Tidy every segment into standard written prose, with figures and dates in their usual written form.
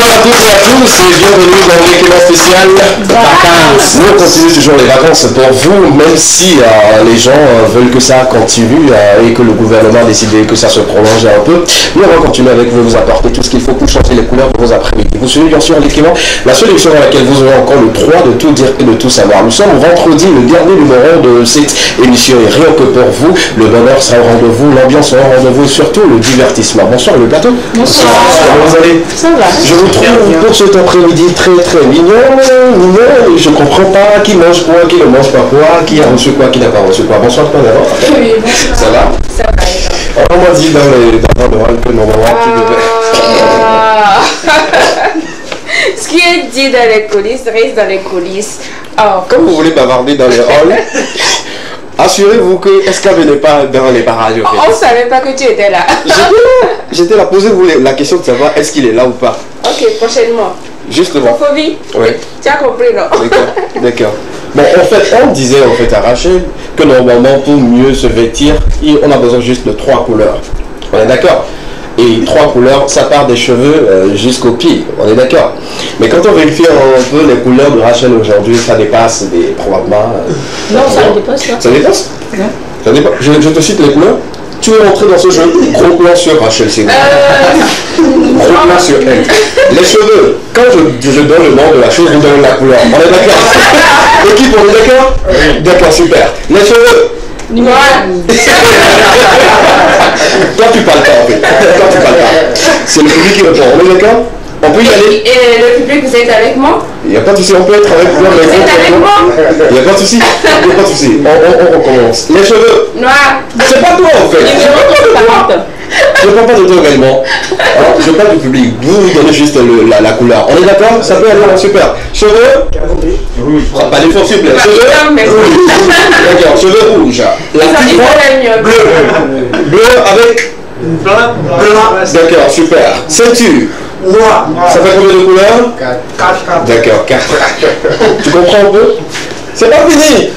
Bonsoir à toutes et à tous et bienvenue dans l'équipement spécial vacances. Nous continuons toujours les vacances pour vous, même si les gens veulent que ça continue et que le gouvernement a décidé que ça se prolonge un peu. Nous allons continuer avec vous, vous apporter tout ce qu'il faut pour changer les couleurs de vos après-midi. Vous suivez bien sûr l'équipement, la seule émission dans laquelle vous aurez encore le droit de tout dire et de tout savoir. Nous sommes vendredi, le dernier numéro de cette émission et rien que pour vous, le bonheur sera au rendez-vous, l'ambiance sera au rendez-vous et surtout le divertissement. Bonsoir le plateau. Bonsoir. Comment vous allez? Ça va. Je vous trouve pour cet après-midi très mignon, et je comprends pas qui mange quoi, qui ne mange pas quoi, qui a reçu quoi, qui n'a pas reçu quoi. Bonsoir toi d'abord. Oui, bonsoir. Ça va? Ça va. On m'a dit dans le rôle que normalement tu devais... Ce qui est dit dans les coulisses reste dans les coulisses. Oh. Comme vous voulez bavarder dans les halls, assurez-vous que Esclave n'est pas dans les barrages. On ne savait pas que tu étais là. J'étais là, posez-vous la question de savoir est-ce qu'il est là ou pas. Ok, prochainement. Justement. Phobie. Oui. Tu as compris, non? D'accord. Bon, en fait, on disait à Rachel que normalement, pour mieux se vêtir, on a besoin juste de 3 couleurs. On est d'accord? Et 3 couleurs, ça part des cheveux jusqu'aux pieds. On est d'accord? Mais quand on vérifie un peu les couleurs de Rachel aujourd'hui, ça dépasse probablement... non, ça ne dépasse pas. Ça dépasse? Non. Ça dépasse. Je te cite les couleurs. Tu es rentré dans ce jeu, gros plan sur Rachel, c'est gros plan sur elle. Les cheveux, quand je donne le nom de la chose, vous donnez la couleur. On est d'accord? L'équipe, on est d'accord? Oui. D'accord, super. Les cheveux. Noir. Toi, tu parles pas en fait. Toi, tu parles pas. C'est le public qui répond. On est d'accord? On peut y aller? Et le public, vous êtes avec moi? Il n'y a pas de souci, on peut être avec vous. Vous êtes avec moi? Il n'y a pas de souci. Il n'y a pas de souci. On recommence. Les cheveux. Noir. C'est pas toi en fait. Je ne parle pas de toi également. Je parle du public. Vous donnez juste la couleur. On est d'accord? Ça peut aller, super. Cheveux rouge. Pas l'effort s'il vous plaît. Cheveux rouge. D'accord, cheveux rouges. La petite bleu. Bleu avec blanc. D'accord, super. Ceinture. Noir. Ça fait combien de couleurs? 4. D'accord, 4. Tu comprends un peu? C'est pas fini.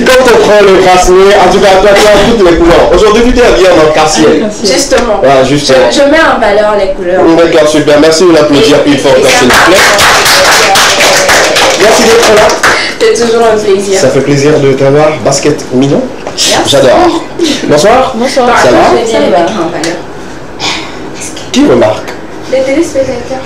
Quand on prend le bracelet, en tout cas, tu as toutes les couleurs. Aujourd'hui, tu t'es habillé en arc-en-ciel. Justement. Voilà, justement. Je mets en valeur les couleurs. D'accord, super. Merci de l'applaudir plus fort, s'il vous plaît. Merci d'être là. C'est toujours un plaisir. Ça fait plaisir de t'avoir. Basket mignon. J'adore. Bonsoir. Bonsoir. Ça va? Je vais bien les mettre en valeur. Qui remarque? Les téléspectateurs.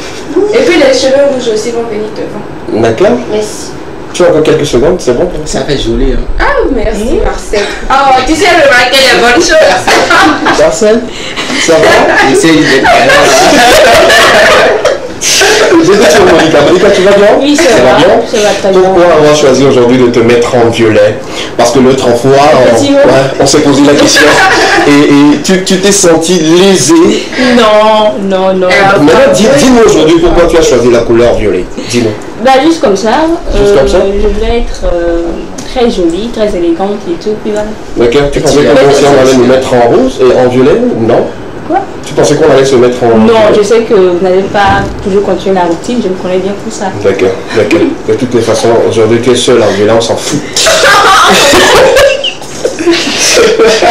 Et puis les cheveux rouges aussi vont venir devant. D'accord. Merci. Tu as encore quelques secondes, c'est bon? Ça fait joli. Hein. Ah, merci Marcel. Oh, tu sais remarquer les bonnes choses. Marcel, ça va? J'essaie d'être J'étais sur Monica. Monica, tu vas bien? Oui, ça va bien. Ça va très bien. Pourquoi avoir choisi aujourd'hui de te mettre en violet? Parce que l'autre fois, on s'est posé la question et tu t'es senti lésé. Non. Mais là, dis-nous aujourd'hui pourquoi tu as choisi la couleur violet. Dis-nous. Bah, juste comme ça. Juste comme ça? Je voulais être très jolie, très élégante et tout. Puis voilà. D'accord. Tu pensais qu'on allait nous mettre en rose et en violet? Non. Quoi? Tu pensais qu'on allait se mettre en... Non, je sais que vous n'allez pas toujours continuer la routine, je me connais bien pour ça. D'accord. De toutes les façons, aujourd'hui tu es seul en violet, on s'en fout.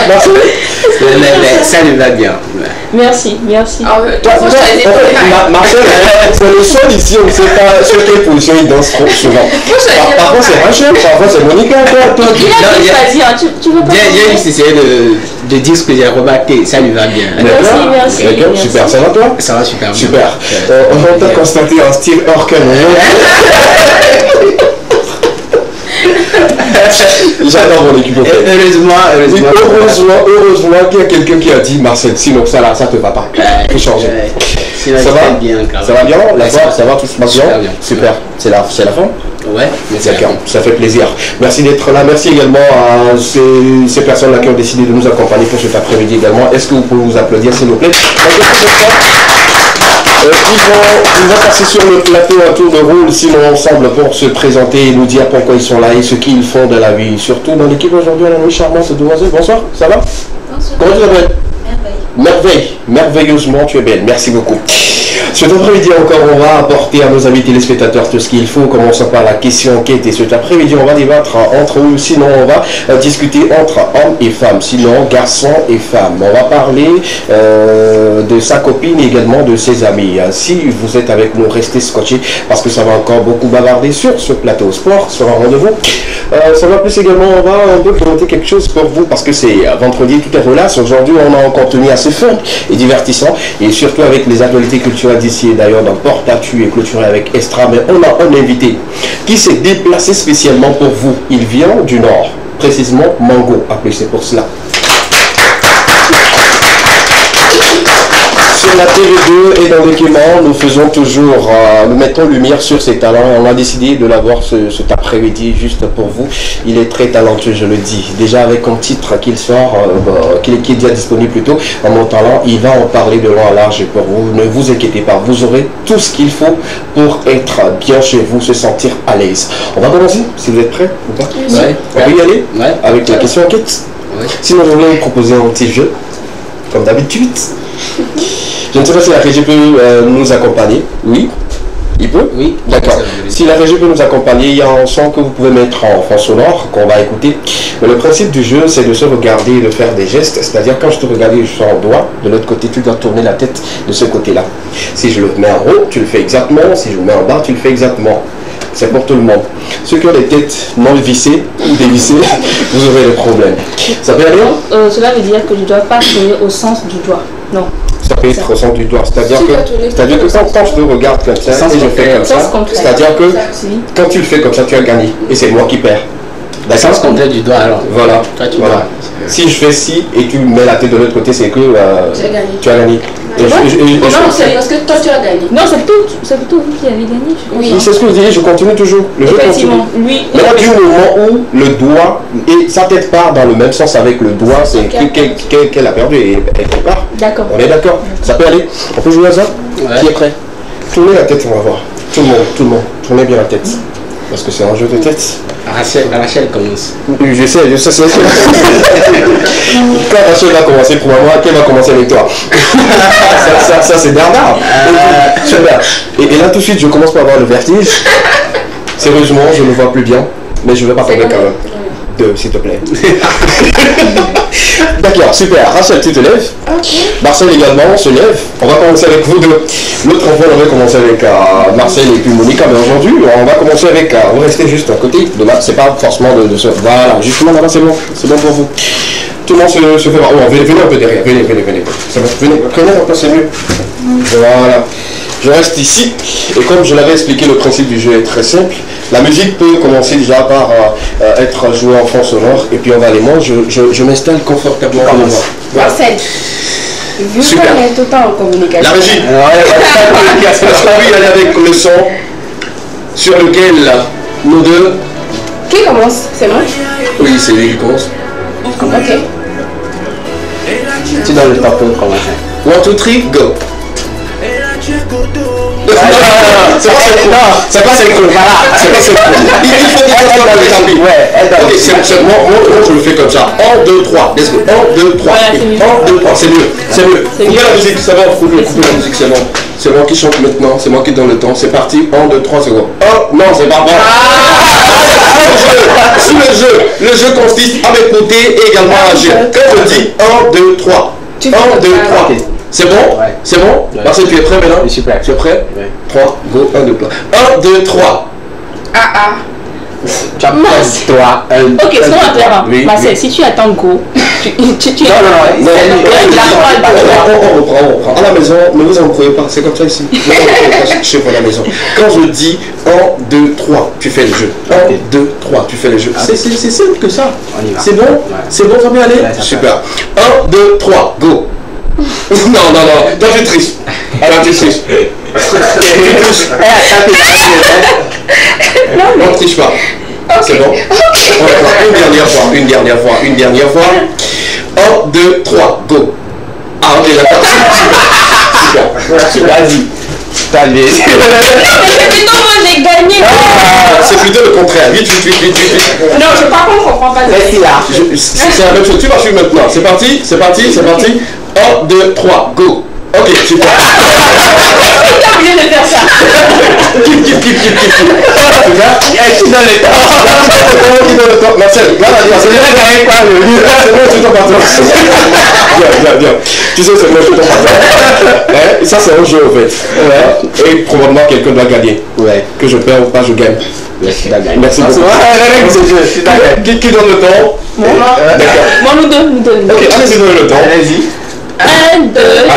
Merci. Ça lui va bien. Merci. Marcel, c'est le seul ici, on ne sait pas sur quelle position il danse trop souvent. Parfois c'est Rachel, parfois c'est Monica. Il a choisir, tu veux pas... Il y a juste essayé de dire ce que j'ai remarqué, ça lui va bien. Merci. D'accord, super, ça va toi? Ça va super bien. Super. On t'a constaté un style hors canon. J'adore mon équipe. Heureusement qu'il y a quelqu'un qui a dit Marcel, sinon ça te va pas. Il faut changer. Ça va bien? Ça va bien? Ça va, tout se passe bien? Super. C'est la fin? Ouais. D'accord, ça fait plaisir. Merci d'être là. Merci également à ces personnes-là qui ont décidé de nous accompagner pour cet après-midi également. Est-ce que vous pouvez vous applaudir s'il vous plaît? Ils vont passer sur le plateau un tour de rôle, sinon ensemble pour se présenter et nous dire pourquoi ils sont là et ce qu'ils font de la vie. Surtout dans l'équipe aujourd'hui, la nuit charmante demoiselle. Bonsoir, ça va? Bonsoir. Comment tu t'appelles? Merveille. Merveilleusement, tu es belle. Merci beaucoup. Cet après-midi encore, on va apporter à nos amis téléspectateurs tout ce qu'il faut. Commençons par la question enquête. Et cet après-midi, on va débattre entre eux. Sinon, on va discuter entre hommes et femmes. Sinon, garçons et femmes. On va parler de sa copine et également de ses amis. Si vous êtes avec nous, restez scotchés parce que ça va encore beaucoup bavarder sur ce plateau. Sport sera rendez-vous. Ça va plus également, on va un peu présenter quelque chose pour vous parce que c'est vendredi, tout est relax. Aujourd'hui, on a un contenu assez fun et divertissant et surtout avec les actualités culturelles d'ici. D'ailleurs, dans Porte-Actu et clôturé avec Estra, mais on a un invité qui s'est déplacé spécialement pour vous. Il vient du Nord, précisément Mango, appelé pour cela. Sur la TV2 et dans Document, nous faisons toujours, nous mettons lumière sur ses talents. On a décidé de l'avoir cet après-midi juste pour vous. Il est très talentueux, je le dis. Déjà avec un titre qu'il sort, qui est déjà disponible plutôt, en mon talent, il va en parler de long à large pour vous. Ne vous inquiétez pas, vous aurez tout ce qu'il faut pour être bien chez vous, se sentir à l'aise. On va commencer, si vous êtes prêts ou pas? Ouais. On peut y aller avec la question enquête. Ouais. Sinon, je voulais vous proposer un petit jeu, comme d'habitude. Je ne sais pas si la régie peut nous accompagner. Oui. Il peut? Oui. D'accord. Si la régie peut nous accompagner, il y a un son que vous pouvez mettre en fond sonore qu'on va écouter. Mais le principe du jeu, c'est de se regarder et de faire des gestes. C'est-à-dire, quand je te regarde et je sors un doigt, de l'autre côté, tu dois tourner la tête de ce côté-là. Si je le mets en haut, tu le fais exactement. Si je le mets en bas, tu le fais exactement. C'est pour tout le monde. Ceux qui ont des têtes non vissées ou dévissées, vous aurez des problèmes. Ça peut aller? Cela veut dire que je ne dois pas tourner au sens du doigt. Non. Ça peut être au sens du doigt. C'est-à-dire que quand je te regarde comme ça et je fais comme ça, c'est-à-dire que quand tu le fais comme ça, tu as gagné. Et c'est moi qui perds. Le sens complet du doigt alors. Voilà. Voilà. Si je fais ci et tu mets la tête de l'autre côté, c'est que tu as gagné. Non, c'est parce que toi tu as gagné. Non, c'est plutôt vous qui avez gagné. Oui, c'est ce que je dis, je continue toujours. Le jeu continue. Mais là, du moment où le doigt et sa tête part dans le même sens avec le doigt, c'est qu'elle a perdu et elle part. D'accord. On est d'accord. Ça peut aller. On peut jouer à ça? Qui est prêt? Tournez la tête, on va voir. Tout le monde. Tournez bien la tête. Parce que c'est un jeu de tête. Rachel commence. Je sais. Quand Rachel va commencer pour moi, quelle va commencer avec toi? ça c'est Bernard. Et là tout de suite, je commence par avoir le vertige. Sérieusement, je ne vois plus bien. Mais je ne vais pas tomber quand même. 2, s'il te plaît. D'accord, super. Rachel, tu te lèves. Marcel également se lève. On va commencer avec vous deux. L'autre enfant, on va commencer avec Marcel et puis Monica. Mais aujourd'hui, on va commencer avec... vous restez juste à côté. C'est pas forcément de se... Voilà, justement, là, c'est bon. C'est bon pour vous. Tout le monde se fait voir. Oh, venez un peu derrière. Venez. C'est bon. Venez un peu, c'est mieux. Voilà. Je reste ici. Et comme je l'avais expliqué, le principe du jeu est très simple. La musique peut commencer déjà par être jouée en fond sonore. Et puis on va aller. Moi, je m'installe confortablement. Marcel, vu qu'on est tout le temps en communication. La régie. Est-ce qu'on peut y aller avec le son sur lequel nous deux... Qui commence? C'est moi? Oui, c'est lui qui commence. Ok. Tu donnes le temps pour commencer. 1, 2, 3, go. C'est pas synchro. Voilà. C'est pas synchro. Il faut dans les tapis. Ok, moi je le fais comme ça. 1, 2, 3. Let's go. 1, 2, 3. 1, 2, 3. C'est mieux. Coupez la musique, c'est bon. Coupez la musique, c'est bon. C'est moi qui chante maintenant. C'est moi qui donne le temps. C'est parti. 1, 2, 3, c'est bon. Oh, non, c'est pas bon. Sous le jeu consiste à m'écouter et également à agir. Quand je dis 1, 2, 3. 1, 2, 3. C'est bon? C'est bon? Marcel, tu es prêt maintenant? Je suis prêt. Tu es prêt? 3, go, 1, 2, 3. 1, 2, 3. Tu as toi. Ok, ce qu'on va faire, Marcel, si tu attends go, Non. On reprend. À la maison, ne vous en prenez pas, c'est comme ça ici. Chez vous à la maison. Quand je dis 1, 2, 3, tu fais le jeu. 1, 2, 3, tu fais le jeu. C'est simple que ça. C'est bon? C'est bon, ça peut aller? Super. 1, 2, 3, go. Non, toi tu triches. Non, ne triche pas. C'est bon. Une dernière fois. 1, 2, 3, go. Ah, ok, d'accord. Super. Vas-y. j'ai gagné. C'est plutôt le contraire. Vite. Non, par contre, je comprends pas. Reste là. C'est la même chose. Tu vas suivre maintenant. C'est parti. 1, 2, 3, go. Ok, super. T'as oublié de faire ça. Qui dans le temps. Qui dans le temps. Marcel, voilà, c'est bien gagné quoi. C'est moi, je suis ton patron. Bien. Tu sais, c'est moi, je suis ton patron. Ça, c'est un jeu, en fait. Et probablement, quelqu'un doit gagner. Ouais. Que je perds ou pas, je gagne. Merci beaucoup. Qui donne le temps? Moi, nous deux. Ok, allez-y, donne le temps. Allez-y. 1, 2, 3.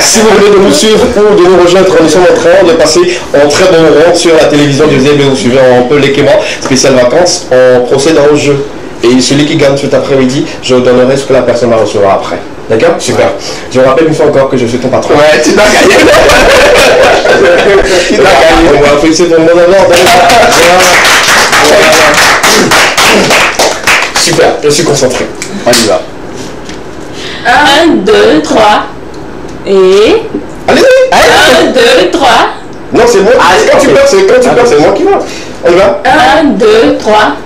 Si vous venez de nous suivre ou de nous rejoindre, nous sommes en train de passer en très bon moment sur la télévision du ZB. Vous suivez un peu l'équipement spécial vacances. On procède au jeu. Et celui qui gagne cet après-midi, je donnerai ce que la personne va recevoir après. D'accord? Super. Je vous rappelle une fois encore que je suis ton patron. Ouais, tu dois gagner. Tu dois gagner. On va applaudir pour le bon d'abord. Super, je suis concentré. On y va. 1, 2, 3. Et. Allez, 1, 2, 3. Non, c'est moi. Quand tu perds, c'est moi qui va. On y va. 1, 2, 3.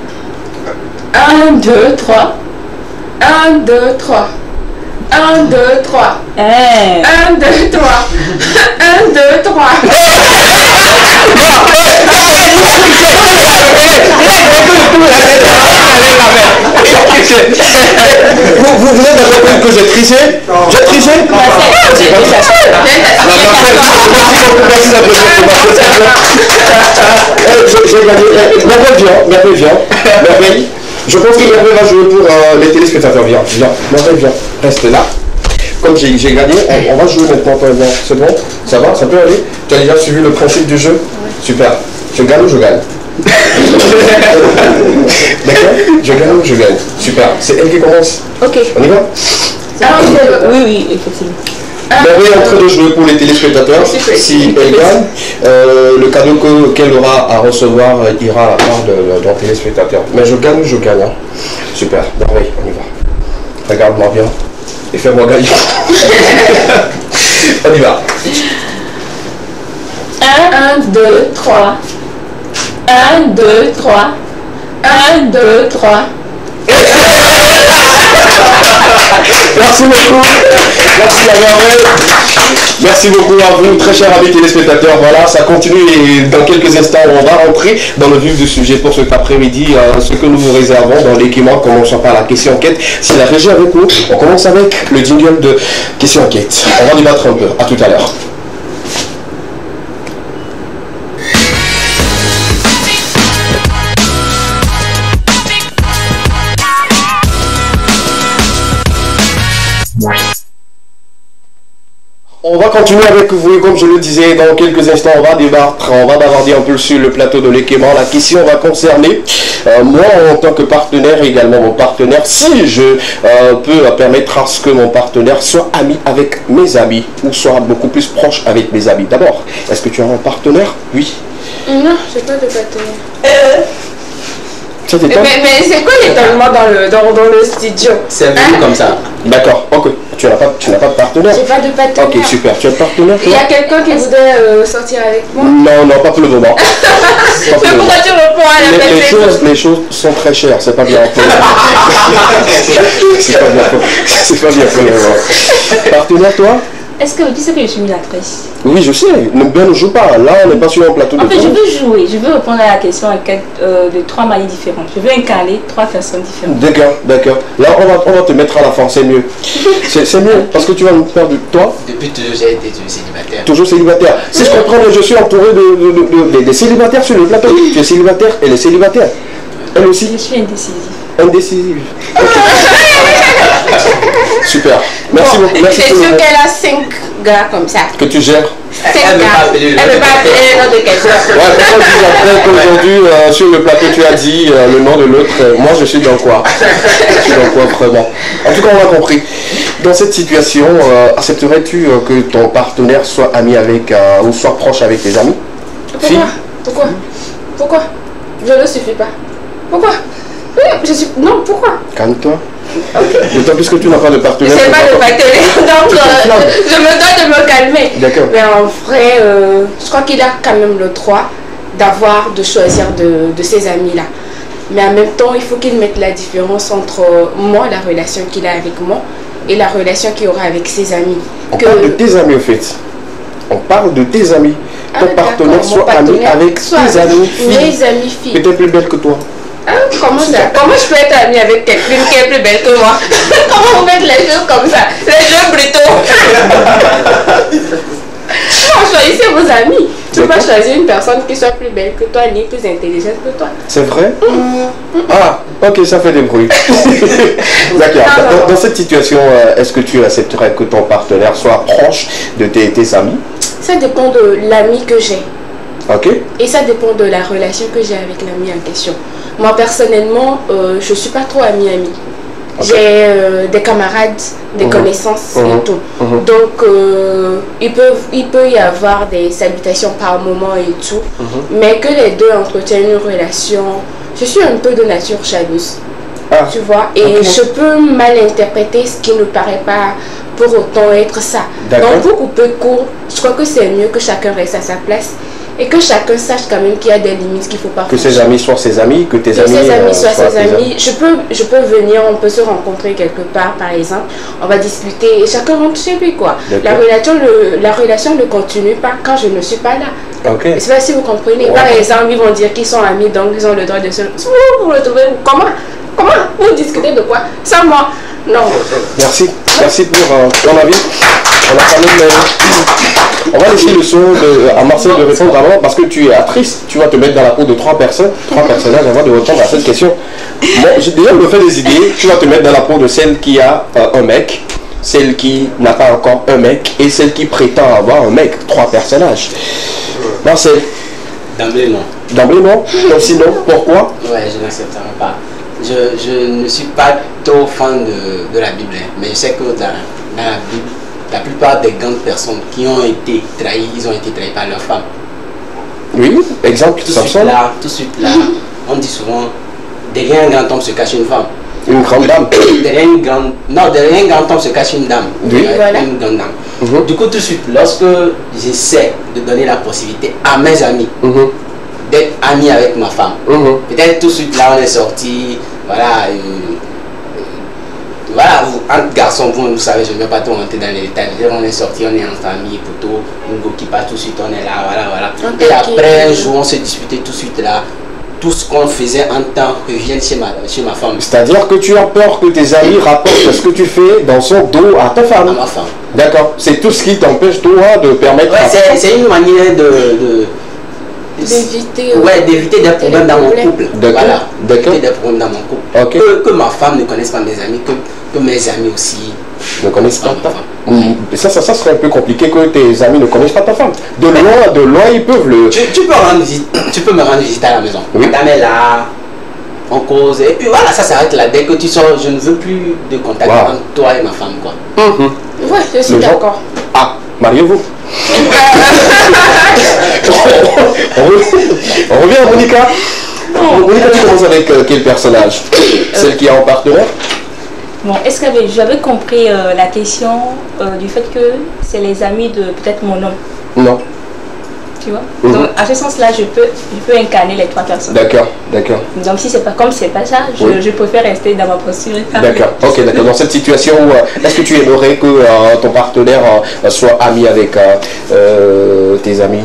1, 2, 3. 1, 2, 3. 1, 2, 3. 1, 2, 3. 1, 2, 3. Vous venez de reconnaître que j'ai triché? J'ai triché? J'ai gagné. Merveille, viens. Je pense que Merveille va jouer pour les téléspectateurs. Viens. Merveille, viens. Reste là. Comme j'ai gagné, on va jouer maintenant. C'est bon? Ça va? Ça peut aller? Tu as déjà suivi le principe du jeu? Super. Je gagne ou je gagne? D'accord? Je gagne ou je gagne? Super. C'est elle qui commence. Ok. On y va? Oui, effectivement. Merveille est en train de jouer pour les téléspectateurs. Si elle gagne, le cadeau qu'elle aura à recevoir ira à la part d'un téléspectateur. Mais je gagne ou je gagne? Hein? Super. Merveille, on y va. Regarde-moi bien et fais-moi gagner. On y va. 1, 2, 3. 1, 2, 3. 1, 2, 3. Merci beaucoup. Merci la Merveille. Merci beaucoup à vous, très chers amis téléspectateurs. Voilà, ça continue et dans quelques instants, on va rentrer dans le vif du sujet pour cet après-midi. Ce que nous vous réservons dans l'équipement, commençons par la question enquête. Si la régie est avec nous, on commence avec le jingle de question enquête. On va débattre un peu. À tout à l'heure. On va continuer avec vous, comme je le disais, dans quelques instants, on va débattre, on va bavarder un peu sur le plateau de l'équipement. La question va concerner moi en tant que partenaire et également mon partenaire. Si je peux permettre à ce que mon partenaire soit ami avec mes amis ou soit beaucoup plus proche avec mes amis. D'abord, est-ce que tu as un partenaire? Oui. Non, j'ai pas de partenaire. Ça t'étonne? Mais c'est quoi l'étonnement dans le studio? C'est un peu comme ça. D'accord, ok. Tu n'as pas de partenaire? J'ai pas de partenaire. Ok, super. Tu as de partenaire? Il y a quelqu'un qui voudrait sortir avec moi? Non, pas pour le moment. Mais pourquoi tu réponds à la personne? Les choses sont très chères, c'est pas bien pour le moment. C'est pas bien pour le moment. Partenaire, toi? Est-ce que tu sais que je suis une actrice? Oui, je sais. Bien ne joue pas. Là, on n'est pas sur un plateau de En fait, je veux jouer. Je veux répondre à la question de 3 manières différentes. Je veux incarner 3 personnes différentes. D'accord. Là, on va te mettre à la fin, c'est mieux. C'est mieux, parce que tu vas nous faire de toi. Depuis toujours, j'ai été célibataire. Toujours célibataire. Si je comprends, je suis entouré des célibataires sur le plateau. Tu es célibataire, elle est célibataire. Elle aussi? Je suis indécisive. Indécisive. Okay. Super. Merci beaucoup. C'est sûr qu'elle a 5 gars comme ça. Que tu gères. 5 gars. Elle ne peut pas appeler le nom de quelqu'un. Ouais, pourquoi tu dis après qu'aujourd'hui, sur le plateau, tu as dit le nom de l'autre. Moi, je suis dans quoi? Je suis dans quoi vraiment? En tout cas, on a compris. Dans cette situation, accepterais-tu que ton partenaire soit ami avec ou soit proche avec tes amis? Pourquoi? Je ne suffis pas. Pourquoi? Non, pourquoi? Calme-toi. D'autant plus que tu n'as pas de partenaire. Je n'ai pas de partenaire, donc je me dois de me calmer. D'accord. Mais en vrai, je crois qu'il a quand même le droit de choisir de ses amis-là. Mais en même temps, il faut qu'il mette la différence entre moi, la relation qu'il a avec moi, et la relation qu'il y aura avec ses amis. On parle de tes amis, au fait. On parle de tes amis. Ton partenaire soit ami avec tes amis filles. Mes amis filles. Peut-être plus belle que toi. Comment ça? Comment je peux être amie avec quelqu'un qui est plus belle que moi? Comment vous faites les choses comme ça? Les jeux brutaux. Non, choisissez vos amis. Tu ne peux pas choisir une personne qui soit plus belle que toi, ni plus intelligente que toi. C'est vrai? Ah, ok, ça fait des bruits. D'accord. Dans cette situation, est-ce que tu accepterais que ton partenaire soit proche de tes amis? Ça dépend de l'ami que j'ai. Ok. Et ça dépend de la relation que j'ai avec l'ami en question. Moi, personnellement, je ne suis pas trop amie-amie. Okay. J'ai des camarades, des connaissances et tout. Donc, il peut y avoir des salutations par moment et tout. Mais que les deux entretiennent une relation, je suis un peu de nature jalouse. Tu vois, et je peux mal interpréter ce qui ne paraît pas pour autant être ça. Donc, pour couper court, je crois que c'est mieux que chacun reste à sa place. Et que chacun sache quand même qu'il y a des limites qu'il ne faut pas franchir. Que ses amis soient ses amis, que tes amis soient ses amis. Je peux venir, on peut se rencontrer quelque part par exemple, on va discuter et chacun rentre chez lui quoi. La relation ne continue pas quand je ne suis pas là. Je ne sais pas si vous comprenez. Par exemple, ils vont dire qu'ils sont amis, donc ils ont le droit de se... Vous le trouvez comment vous discutez de quoi? Sans moi? Non. Merci pour ton avis. On va laisser le son à Marcel de répondre avant parce que tu es actrice. Tu vas te mettre dans la peau de trois personnages avant de répondre à cette question. Bon, j'ai déjà me fait des idées. Tu vas te mettre dans la peau de celle qui a un mec, celle qui n'a pas encore un mec et celle qui prétend avoir un mec. Trois personnages. Marcel. D'emblée non. D'emblée non. Donc sinon, pourquoi? Ouais, je n'accepterai pas. Je ne suis pas trop fan de la Bible, mais je sais que dans la Bible, la plupart des grandes personnes qui ont été trahies, ils ont été trahis par leur femme. Oui, exemple, tout de suite là, on dit souvent, derrière un grand homme se cache une femme. Une grande dame. Derrière un grand homme se cache une dame. Oui, voilà. Une grande dame. Du coup, tout de suite, lorsque j'essaie de donner la possibilité à mes amis d'être amis avec ma femme, peut-être tout de suite là, on est sorti, voilà. Voilà, entre garçons, vous savez, je ne vais pas trop rentrer dans les détails. On est sorti, on est en famille, plutôt, une go qui passe tout de suite, on est là, voilà. Et après, un jour, on s'est disputé tout de suite là. Tout ce qu'on faisait en temps revient chez ma femme. C'est-à-dire que tu as peur que tes amis rapportent ce que tu fais dans son dos à ta femme. À ma femme. D'accord. C'est tout ce qui t'empêche, toi, de permettre... Ouais, c'est une manière d'éviter des problèmes dans mon couple. Voilà, d'éviter des problèmes dans mon couple. Que ma femme ne connaisse pas mes amis, que mes amis aussi ne connaissent pas ta femme. Ça serait un peu compliqué que tes amis ne connaissent pas ta femme. De loin, ils peuvent le... Tu peux me rendre visite à la maison. Oui. Ta mère là, on cause, et puis voilà, ça s'arrête là. Dès que tu sors, je ne veux plus de contact entre toi et ma femme, quoi. Ouais, je suis d'accord. Ah, mariez-vous. On revient à Monica. Monica, tu commences avec quel personnage? Celle qui est en partenaire? Bon, est-ce que j'avais compris la question du fait que c'est les amis de peut-être mon homme? Non. Tu vois? Donc, à ce sens-là, je peux incarner les trois personnes. D'accord. Donc, si c'est pas comme c'est pas ça, je préfère rester dans ma posture. D'accord. Dans cette situation, est-ce que tu aimerais que ton partenaire soit ami avec tes amis?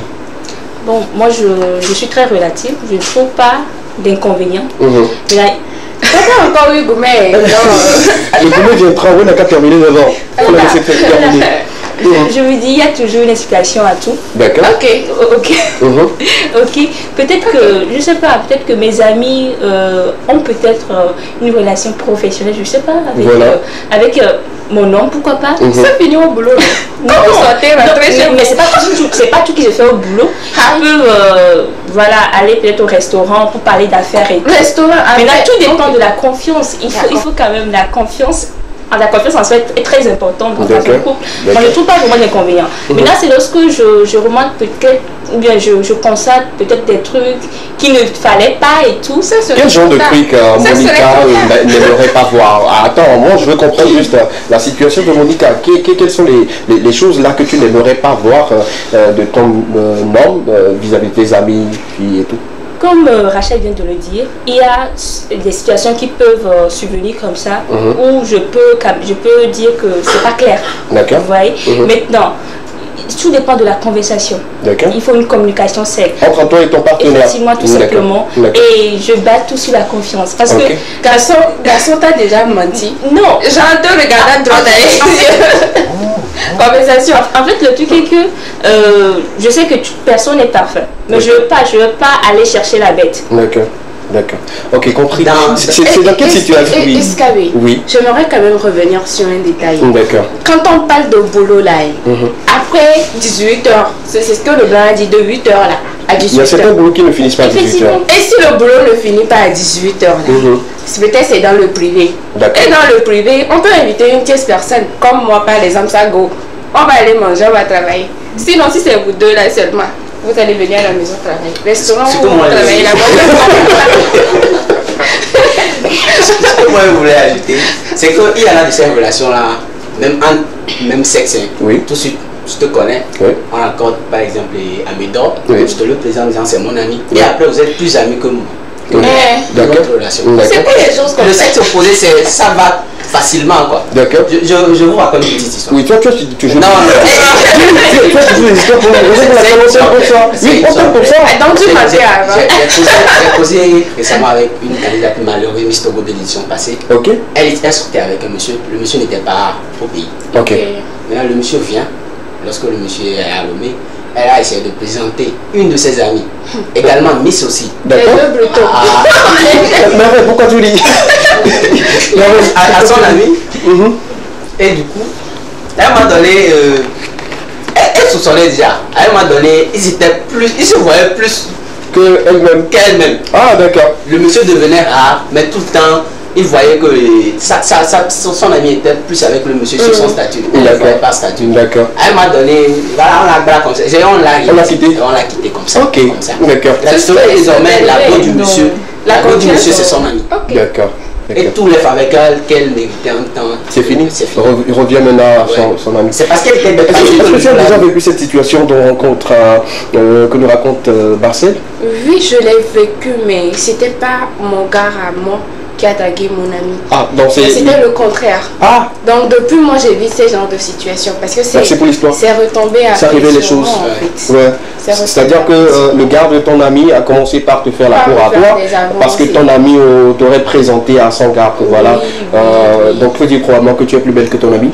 Bon, moi, je suis très relative. Je ne trouve pas d'inconvénients. Mais là, pas encore eu Goumé. Le Goumé vient de travailler, on n'a qu'à terminer devant. On a laissé faire terminer. Je vous dis, il y a toujours une explication à tout. D'accord. Ok. Peut-être que, je sais pas, peut-être que mes amis ont peut-être une relation professionnelle, je sais pas, avec mon homme, pourquoi pas. Ça finit au boulot. Non, mais c'est pas tout qui se fait au boulot. Ils peuvent aller peut-être au restaurant pour parler d'affaires et tout. Mais là, tout dépend de la confiance. Il faut quand même la confiance. La confiance en soi est très importante dans un couple. Moi, je ne trouve pas vraiment d'inconvénients. Mais là, c'est lorsque je remarque peut-être, ou bien je constate peut-être des trucs qu'il ne fallait pas et tout. Quel genre de truc Monica n'aimerait pas voir? Attends, moi je veux comprendre juste la situation de Monica. Quelles sont les choses là que tu n'aimerais pas voir de ton homme vis-à-vis de tes amis, filles et tout? comme Rachel vient de le dire, il y a des situations qui peuvent subvenir comme ça, où je peux dire que c'est pas clair. D'accord. Vous voyez. Maintenant, tout dépend de la conversation. Il faut une communication saine. Entre toi et ton partenaire. Effectivement, tout simplement. Et je bats tout sur la confiance. Parce que garçon t'a déjà menti. Non. J'en te regarde à droite conversation. En fait, le truc est que je sais que personne n'est parfait. Mais je veux pas aller chercher la bête. D'accord. Ok, compris. C'est dans quelle situation? Oui. J'aimerais quand même revenir sur un détail. D'accord. Quand on parle de boulot là, après 18h, c'est ce que le blanc a dit, de 8h là à 18h. Il y a certains boulots qui ne finissent pas à 18h. Et si le boulot ne finit pas à 18h là, peut-être c'est dans le privé. Et dans le privé, on peut inviter une tierce personne, comme moi par exemple, ça go. On va aller manger, on va travailler. Sinon, si c'est vous deux là seulement, vous allez venir à la maison travailler. Restaurant, vous travaillez là-bas. Ce que moi je voulais ajouter, c'est qu'il y en a de ces relations-là, même sexe, tout de suite, je te connais, on accorde par exemple à Médor, je te le présente en disant c'est mon ami, et après vous êtes plus amis que moi. Dans notre relation. C'est pas des choses comme ça. Le sexe opposé, ça va facilement quoi. D'accord. Je vous raconte une petite histoire. Oui, toi tu joues. Non, tu joues des histoires pour ça. Oui, on parle pour ça. Donc tu m'as dit avant. J'ai causé récemment avec une candidate malheureuse Miss Togo de l'édition passée. Ok. Elle sortait avec un monsieur. Le monsieur n'était pas au pays. Ok. Maintenant le monsieur vient. Lorsque le monsieur est à Lomé, elle a essayé de présenter une de ses amies, également Miss aussi. D'accord. Mais pourquoi tu dis à son ami. Et du coup, elle m'a donné. Elle soupçonnait déjà. Elle m'a donné. Ils se voyaient plus qu'elle-même. Ah, d'accord. Le monsieur devenait rare, mais tout le temps. Il voyait que son ami était plus avec le monsieur sur son statut. Il ne voyait pas statut. D'accord. Elle m'a donné. Voilà, on l'a comme ça. On l'a quitté. On l'a quitté comme ça. Ok. D'accord. Désormais, la peau du monsieur. La peau du monsieur, c'est son ami. D'accord. Et tous les avec qu'elle méritait un temps. C'est fini. Il revient maintenant à son ami. C'est parce qu'elle était. Est-ce que tu as déjà vécu cette situation de rencontre que nous raconte Barcel? Oui, je l'ai vécu, mais c'était pas mon gars à moi qui a tagué mon ami. Ah, donc c'était le contraire. Ah. Donc depuis moi j'ai vu ce genre de situation parce que c'est pour l'histoire. C'est retombé à. C'est arrivé les choses. En fait. Ouais. C'est-à-dire que le gars de ton ami a commencé par te faire la cour à toi parce que ton ami t'aurait présenté à son gars. Voilà. Donc tu dis probablement que tu es plus belle que ton ami.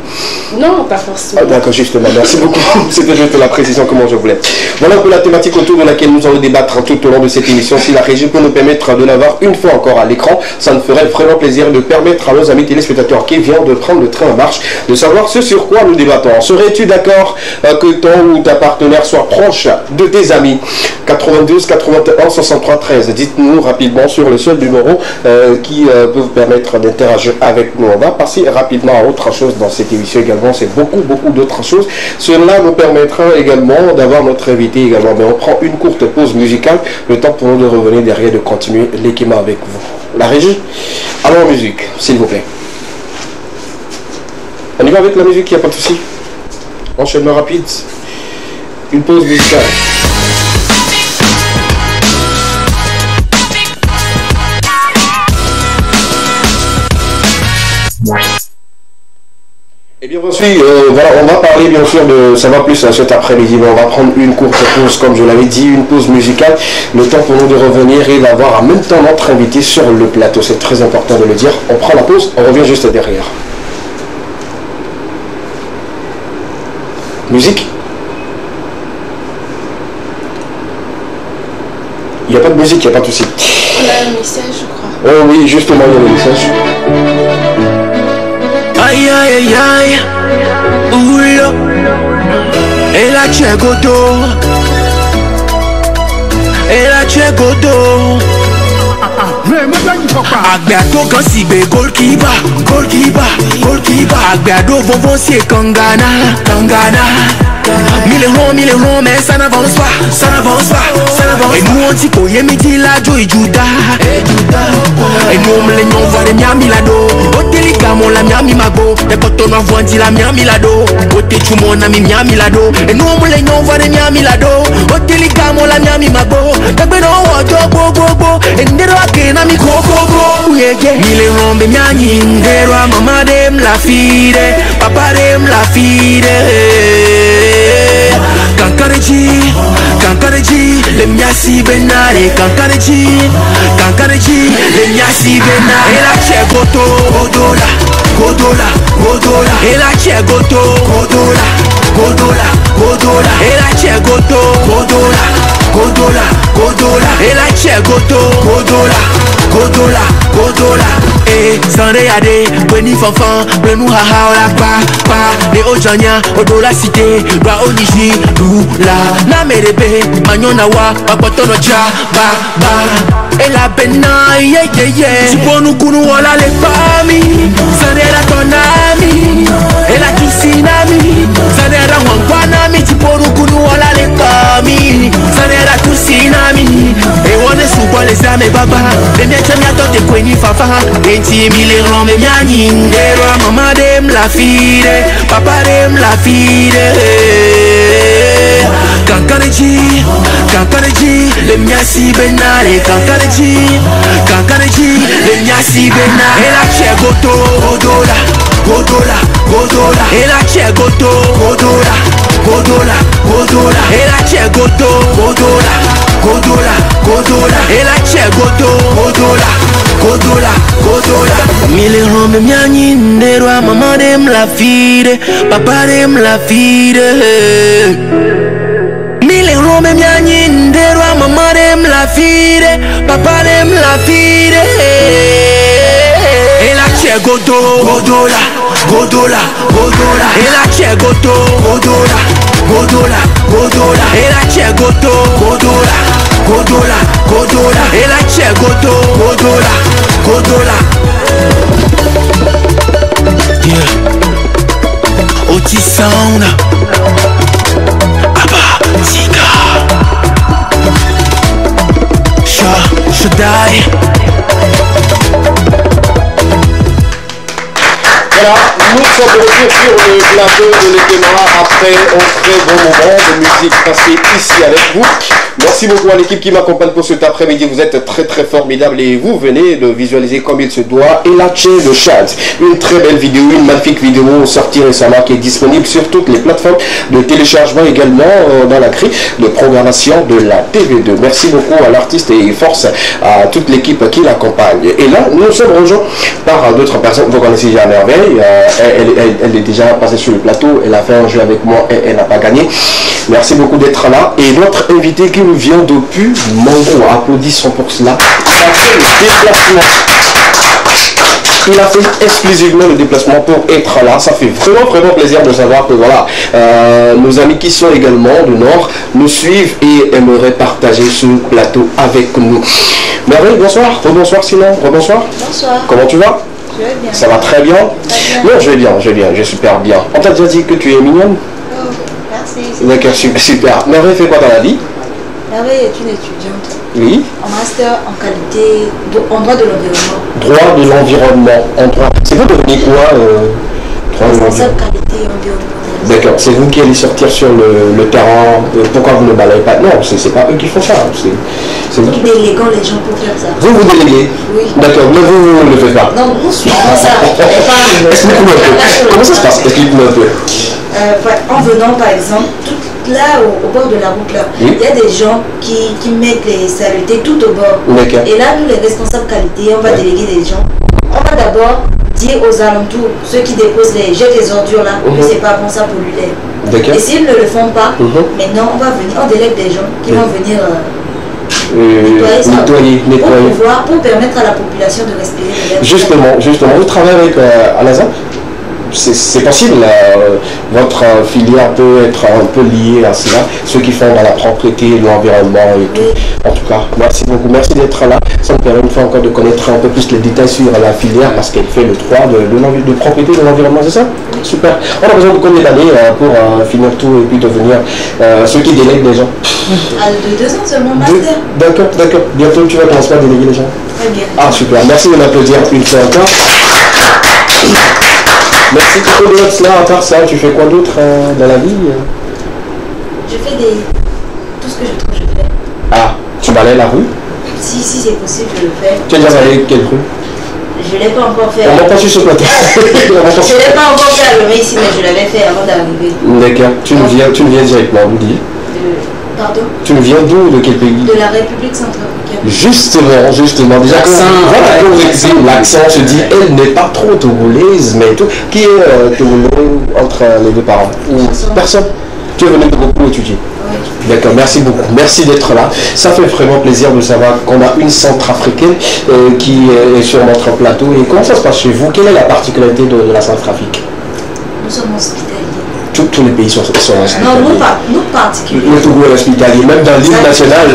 Non, pas forcément. Ah, d'accord, justement. Merci beaucoup. C'était juste la précision comme je voulais. Voilà un peu la thématique autour de laquelle nous allons débattre tout au long de cette émission. Si la régie peut nous permettre de l'avoir une fois encore à l'écran, ça nous ferait vraiment plaisir de permettre à nos amis téléspectateurs qui viennent de prendre le train en marche de savoir ce sur quoi nous débattons. Serais-tu d'accord que ton ou ta partenaire soit proche de tes amis? 92 81 63 13. Dites-nous rapidement sur le seul numéro qui peut vous permettre d'interagir avec nous. On va passer rapidement à autre chose dans cette émission également. C'est beaucoup d'autres choses. Cela nous permettra également d'avoir notre invité également. Mais on prend une courte pause musicale. Le temps pour nous de revenir derrière, de continuer l'équipement avec vous. La régie, allons en musique, s'il vous plaît. On y va avec la musique, il n'y a pas de souci. Enchaînement rapide. Une pause musicale. Et bien reçu, voilà, on va parler bien sûr de, ça va plus cet après-midi, mais on va prendre une courte pause, comme je l'avais dit, une pause musicale, le temps pour nous de revenir et d'avoir en même temps notre invité sur le plateau, c'est très important de le dire. On prend la pause, on revient juste derrière. Musique. Il n'y a pas de musique, il n'y a pas de souci. On a un message, je crois. Oh oui, justement, il y a le message. Aïe aïe aïe, oula, et la tchegodo, Agbeado kan si be goalkeeper. Agbeado vovon si Kangana. Mille ronds, mais ça n'avance pas. Et nous on dit qu'il y a midi la joie et Juda. Et nous on les non voir les miami lado. Hôtel Gamon la miami mago. Et quand on envoie dit la miami lado. Hôtel Chumon ami miami lado. Et nous on les non voir les miami lado. Hôtel Gamon la miami mago. T'as ben on voit bobo. Mille rombe mia nyindero, mama dem la fide, papa dem la fide. Kankareji, le miasi benare, kankareji, le miasi benare. E la c'è godola, e la c'è godola. E la c'è godola, e la c'è godola. E sande yade, weni fanfan, blenu haha ola pa, ne ojanya, odola cité, roi oniji, lula, na merebe, manyona wa, papotono cha, ba. E la bena, yeah. Tiponu kunu wala le pami, sande la tonami, e la tusinami, sande la wangwanami, tiponu kunu wala le pami, sande la tusinami, e wane subo les ame baba, e mia chamia tote kweni fafa, enti mille rombe mia nyindero, mama dem la fide, papa dem la fide. Kankareji, le miasi benare, kankareji, le miasi benare. E la c'è godola, e la c'è godola, e la c'è godola, e la c'è godola. Mille rombe mia nyindero, mama dem la fide, papa dem la fide. Mille rombe mia nyindero, mama dem la fide, papa dem la fide. E la c'è godola, e la c'è godola, e la c'è godola, e la c'è godola. Yeah. Oti sound. Shaddai. Voilà, nous sommes de retour sur le plateau de l'été noir après un très bon moment de musique passée ici avec vous. Merci beaucoup à l'équipe qui m'accompagne pour cet après-midi. Vous êtes très très formidable et vous venez de visualiser comme il se doit. Et la chaîne de Chad, une très belle vidéo, une magnifique vidéo sortie récemment qui est disponible sur toutes les plateformes de téléchargement, également dans la grille de programmation de la TV2. Merci beaucoup à l'artiste et force à toute l'équipe qui l'accompagne. Et là, nous sommes rejoints par d'autres personnes. Vous connaissez déjà à merveille. Elle est déjà passée sur le plateau. Elle a fait un jeu avec moi et elle n'a pas gagné. Merci beaucoup d'être là. Et notre invité qui nous vient depuis Mango, applaudissons pour cela. Il a fait exclusivement le déplacement pour être là. Ça fait vraiment plaisir de savoir que voilà, nos amis qui sont également du Nord nous suivent et aimeraient partager ce plateau avec nous. Merveille, bonsoir. Rebonsoir sinon. Rebonsoir. Bonsoir. Comment tu vas? Je vais bien. Ça va très bien? Non, je vais bien, je vais super bien. On t'a déjà dit que tu es mignonne? Oh, merci. D'accord, super. Merveille fait quoi dans la vie? Merveille est une étudiante. Oui. En master en qualité, en droit de l'environnement. Droit de l'environnement. En droit. C'est vous devenir quoi Responsable qualité environnementale. D'accord, c'est vous qui allez sortir sur le terrain. Pourquoi vous ne balayez pas? Non, c'est pas eux qui font ça. C'est nous qui déléguons les gens pour faire ça. Vous déléguez? Oui. D'accord, mais vous ne le faites pas. Non, nous suivons ça. Explique-moi un peu. Comment ça se passe? Explique-moi un peu. En venant par exemple, là au bord de la route là, oui. Il y a des gens qui mettent les saletés tout au bord. Et là, nous les responsables qualité, on va déléguer des gens. On va d'abord dire aux alentours, ceux qui déposent jettent les ordures là, que c'est pas bon, ça pollue l'air. Et s'ils ne le font pas, maintenant on va venir, on délègue des gens qui vont venir nettoyer. Pour permettre à la population de respirer l'air. Justement, vous travaillez avec Alaza? C'est possible, votre filière peut être un peu liée à cela, ceux qui font dans la propriété, l'environnement et tout. En tout cas, merci beaucoup, merci d'être là. Ça me permet une fois encore de connaître un peu plus les détails sur la filière parce qu'elle fait le droit de propriété de l'environnement, c'est ça? Super. On a besoin de combien d'années pour finir tout et puis devenir ceux qui délèguent les gens? De 2 ans seulement, master. D'accord. Bientôt tu vas commencer à déléguer les gens? Très bien. Ah super, merci de m'applaudir une fois encore. Merci beaucoup de cela. À part ça, tu fais quoi d'autre dans la vie? Je fais tout ce que je trouve, je fais. Ah, tu balayes la rue? Si c'est possible, je le fais. Tu as déjà balayé quelle rue? Je ne l'ai pas encore fait. On n'a pas su ce plateau. Je ne l'ai pas encore fait à ici, mais je l'avais fait avant d'arriver. D'accord. Tu nous viens directement, vous dites. Pardon? Tu nous viens d'où? De quel pays? De la République centrafricaine. Justement. Déjà, l'accent se dit, elle n'est pas trop togolaise, mais tout. Qui est togolais entre les deux parents? Personne. Tu es venu de beaucoup étudier. Oui. D'accord, merci beaucoup. Merci d'être là. Ça fait vraiment plaisir de savoir qu'on a une centrafricaine qui est sur notre plateau. Et comment ça se passe chez vous? Quelle est la particularité de la Centrafrique? Nous sommes hospitaliers. Tous les pays sont hospitaliers. Non, nous particulièrement. Le Togo est hospitalier. Même dans l'île nationale,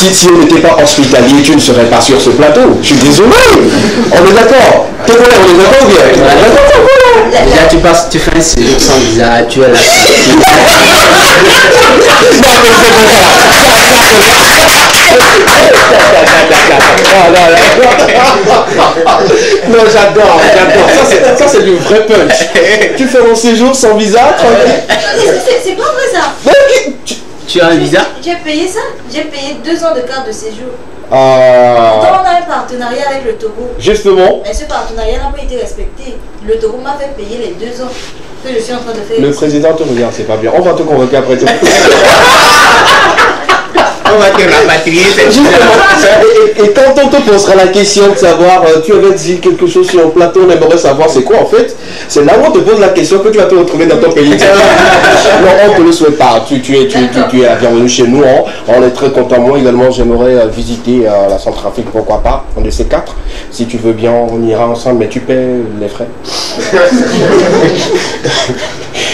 si on n'était pas hospitalier, tu ne serais pas sur ce plateau. Je suis désolé. On est d'accord. On est d'accord ou bien? Déjà, tu fais un séjour sans visa, tu es là. Non, j'adore. Ça, c'est du vrai punch. Tu fais mon séjour sans visa, tranquille. C'est pas vrai ça. Tu as un visa? J'ai payé ça. J'ai payé 2 ans de carte de séjour. Donc on a un partenariat avec le Togo. Justement. Mais ce partenariat n'a pas été respecté. Le Togo m'a fait payer les 2 ans que je suis en train de faire. Le président te regarde, c'est pas bien. On va te convoquer après tout. On va te rapatrier. Et quand on te posera la question de savoir, tu avais dit quelque chose sur un plateau, on aimerait savoir c'est quoi en fait. C'est là où on te pose la question que tu vas te retrouver dans ton pays. Non, on ne te le souhaite pas. Tu es la bienvenue chez nous. Hein. On est très content. Moi également, j'aimerais visiter la Centrafrique, pourquoi pas, un de ces 4. Si tu veux bien, on ira ensemble, mais tu paies les frais.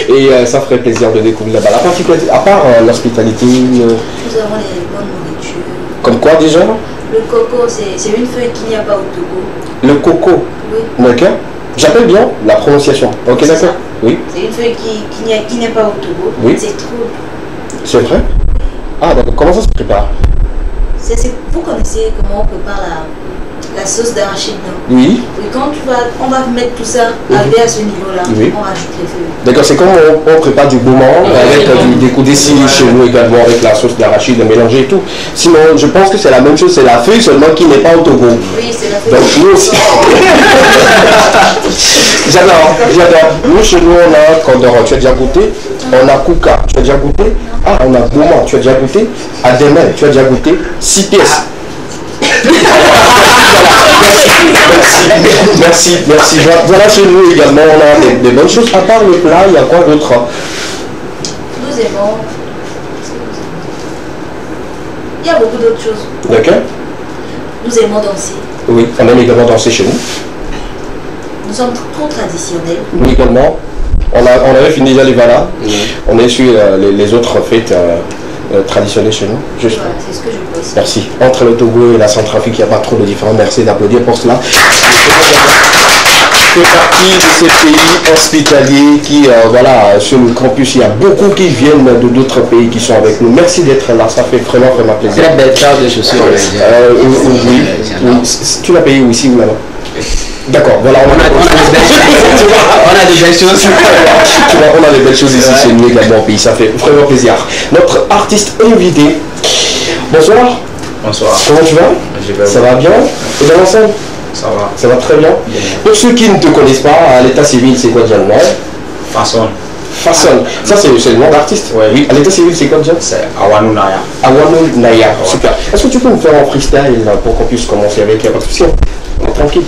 Et ça ferait plaisir de découvrir là-bas. La particularité, à part l'hospitalité. Nous avons les bonnes nourritures. Comme quoi déjà? Le coco, c'est une feuille qu'il n'y a pas au Togo. Le coco? Oui. D'accord. J'appelle bien la prononciation. Ok, d'accord. Oui. C'est une feuille qui n'est pas au Togo. Oui. C'est trop. C'est vrai? Ah, d'accord. Comment ça se prépare? Vous connaissez comment on prépare la sauce d'arachide, non? Oui. Et quand on va mettre tout ça, arriver à ce niveau-là, oui. on rajoute les feuilles. D'accord, c'est comme on prépare du bouillon avec des coups d'ici chez nous également avec la sauce d'arachide mélangée et tout. Sinon, je pense que c'est la même chose, c'est la feuille seulement qui n'est pas au Togo. Oui, c'est la feuille. Donc nous aussi. J'adore. Nous chez nous on a Condor, tu as déjà goûté? On a Kouka, tu as déjà goûté? Ah, on a Bouma, tu as déjà goûté? Ademel, tu as déjà goûté? 6 pièces. Merci. Voilà, chez nous également, on a des bonnes choses. À part le plat, il y a quoi d'autre? Nous aimons. Il y a beaucoup d'autres choses. D'accord. Nous aimons danser. Oui, on aime également danser chez nous. Nous sommes trop traditionnels. Oui, également. On avait fini déjà les valas. On est sur les autres fêtes traditionnelles chez nous. Juste. Voilà, c'est ce que je pense. Merci. Entre le Togo et la Centrafrique, il n'y a pas trop de différence. Merci d'applaudir pour cela. Je fais partie de ces pays hospitaliers qui, voilà, sur le campus, il y a beaucoup qui viennent de d'autres pays qui sont avec nous. Merci d'être là, ça fait vraiment plaisir. Très belle paire de chaussures. Oui. Tu l'as payé aussi ou là-bas? D'accord, voilà, on a des belles choses. On a des belles choses ici chez nous également au pays, ça fait vraiment plaisir. Notre artiste invité. Bonsoir. Bonsoir. Comment tu vas? Ça va bien? Et dans l'ensemble? Ça va très bien. Pour ceux qui ne te connaissent pas, à l'état civil, c'est quoi déjà le nom? Façon. Ça c'est le nom d'artiste? Oui. À l'état civil, c'est quoi déjà? C'est Awanou Naya. Awanou Naya, super. Est-ce que tu peux nous faire un freestyle pour qu'on puisse commencer avec la discussion? Tranquille.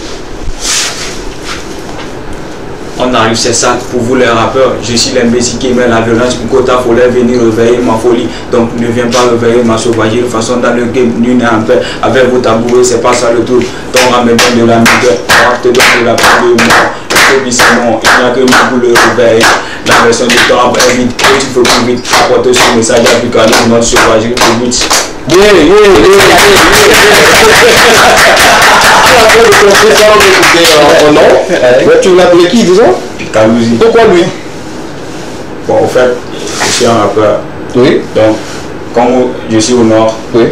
On arrive, c'est ça pour vous les rappeurs. Je suis l'imbécile qui met la violence. Kota fallait venir réveiller ma folie. Donc ne viens pas réveiller ma sauvagerie. De façon dans le game, nul n'est en paix. Avec vos tabouets, c'est pas ça le truc. Donc on me donne de la migueur. On te donne de la part de moi. Le c'est bon, il n'y a que moi pour le réveiller. La version du temps est vite. Et tu fais plus vite. Apporte ce message à Picano, notre sauvagerie plus vite. Tu l'appelais qui déjà? Picalouzi. Pourquoi lui? Bon, en fait, je suis un rappeur. Oui. Donc, comme je suis au nord, oui.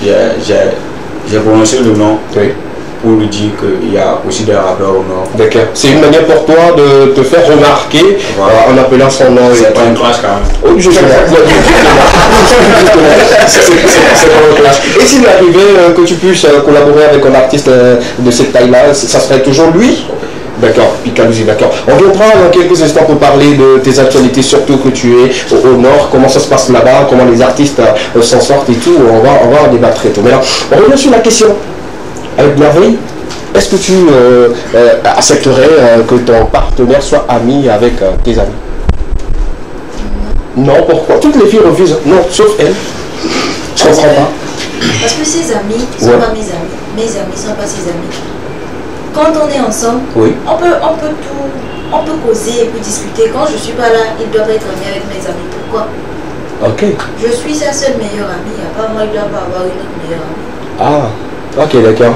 j'ai prononcé le nom. Oui. pour lui dire qu'il y a aussi des rappeurs au Nord. D'accord. C'est une manière pour toi de te faire remarquer en appelant son nom. C'est pas une clash quand même. Oh, je sais c'est pas une clash. Et s'il arrivait que tu puisses collaborer avec un artiste de cette taille-là, ça serait toujours lui? D'accord, Picardie, d'accord. On viendra dans quelques instants pour parler de tes actualités, surtout que tu es au Nord, comment ça se passe là-bas, comment les artistes s'en sortent et tout. On va en débattre très tôt. Mais là, on revient sur la question. Avec Merveille, est-ce que tu accepterais que ton partenaire soit ami avec tes amis? Non, pourquoi? Toutes les filles refusent. Non, sauf elle. Je comprends pas. Parce que ses amis ne sont pas mes amis. Mes amis ne sont pas ses amis. Quand on est ensemble, on peut causer et puis discuter. Quand je ne suis pas là, ils doivent être amis avec mes amis. Pourquoi? Ok. Je suis sa seule meilleure amie. À part moi, il ne doit pas avoir une autre meilleure amie. Ah, ok, d'accord.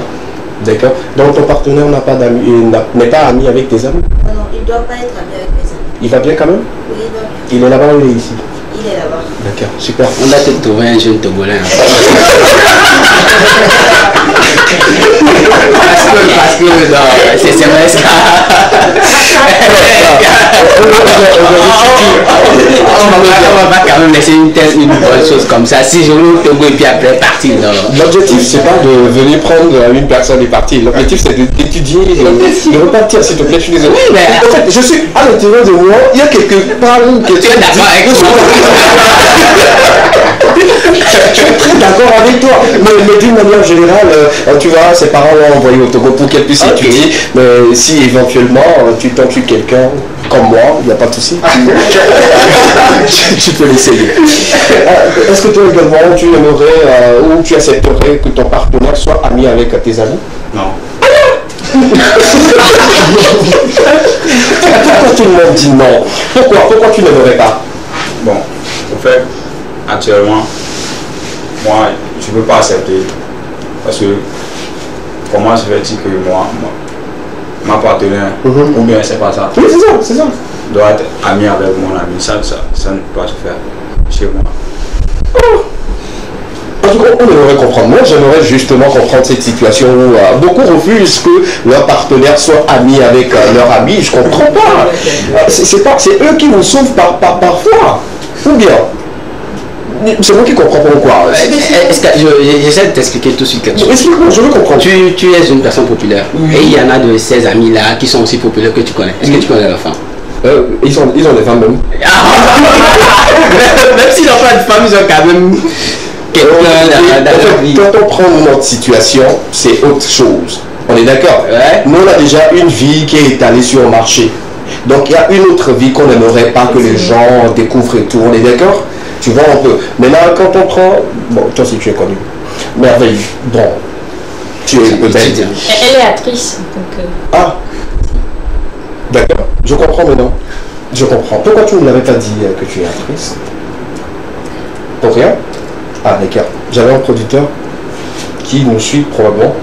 D'accord. Donc ton partenaire n'a pas d'amis, n'est pas ami avec tes amis? Non, il ne doit pas être ami avec mes amis. Il va bien quand même? Oui, il va bien. Il est là-bas ou il est ici? Il est là-bas. D'accord, super. On a peut-être trouvé un jeune Togolais. Parce que c'est vrai ça. On va pas quand même laisser une bonne chose comme ça. Si je veux Togo et puis après partir. L'objectif c'est pas de venir prendre une personne et partir. L'objectif c'est d'étudier, de repartir s'il te plaît. Je suis désolé. En fait, je suis à l'intérieur de moi. Il y a quelque part où tu es d'accord avec moi. Je suis très d'accord avec toi. Mais d'une manière générale, tu vois, ses parents l'ont envoyé au Togo pour qu'elle puisse étudier. Mais si éventuellement tu tombes sur quelqu'un comme moi, il n'y a pas de souci. Tu peux l'essayer. Est-ce que toi également, tu aimerais ou tu accepterais que ton partenaire soit ami avec tes amis? Non. Pourquoi tout le monde dit non? Pourquoi tu n'aimerais pas? Bon, en fait, actuellement, moi, je ne peux pas accepter. Parce que, comment je vais dire que ma partenaire, ou bien c'est pas ça. Oui, c'est ça. Doit être ami avec mon ami. Ça ne peut pas se faire chez moi. En tout cas, on aimerait comprendre. Moi, j'aimerais justement comprendre cette situation où beaucoup refusent que leur partenaire soit ami avec leur ami. Je comprends pas. C'est eux qui nous sauvent parfois. Ou bien? C'est moi qui comprends pourquoi. J'essaie de t'expliquer tout de suite quelque chose. Explique-moi, je veux comprendre. Tu es une personne populaire. Et il y en a de ces amis-là qui sont aussi populaires que tu connais. Est-ce que tu connais leurs femmes? Ils ont des femmes même. Même s'ils n'ont pas de femmes, ils ont quand même quelqu'un dans leur vie. Quand on prend notre situation, c'est autre chose. On est d'accord? Nous, on a déjà une vie qui est étalée sur le marché. Donc, il y a une autre vie qu'on n'aimerait pas que les gens découvrent et tout. On est d'accord? Tu vois un peu. Maintenant, quand on prend... Bon, toi aussi, tu es connu. Merveille. Bon. Tu es belle. Elle est actrice. Donc, Ah. D'accord. Je comprends maintenant. Je comprends. Pourquoi tu ne l'avais pas dit que tu es actrice? Pour rien? Ah, d'accord. J'avais un producteur qui nous suit probablement,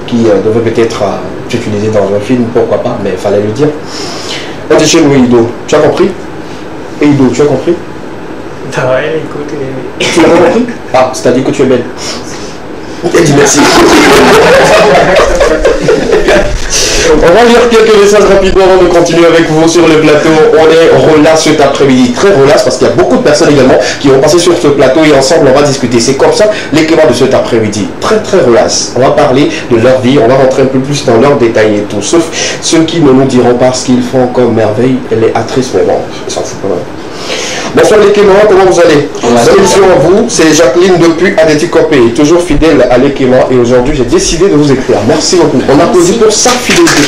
qui devait peut-être t'utiliser dans un film, pourquoi pas, mais il fallait lui dire. On dit chez nous, Ido. Tu as compris? Et Ido, tu as compris? Ouais, écoute. Tu l'as pas compris? Ah, c'est-à-dire que tu es belle. Elle dit merci. On va lire quelques messages rapidement avant de continuer avec vous sur le plateau. On est relax cet après-midi, très relax parce qu'il y a beaucoup de personnes également qui vont passer sur ce plateau et ensemble on va discuter. C'est comme ça les cléments de cet après-midi, très relax. On va parler de leur vie, on va rentrer un peu plus dans leurs détails et tout, sauf ceux qui ne nous diront pas ce qu'ils font comme Merveille. Elle est actrice, mais bon, ça s'en fout pas mal. Bonsoir les Cléments, comment vous allez? Salut à vous, c'est Jacqueline depuis Adéticopé, toujours fidèle à l'Équément et aujourd'hui j'ai décidé de vous écrire. Merci beaucoup. On applaudit pour sa fidélité.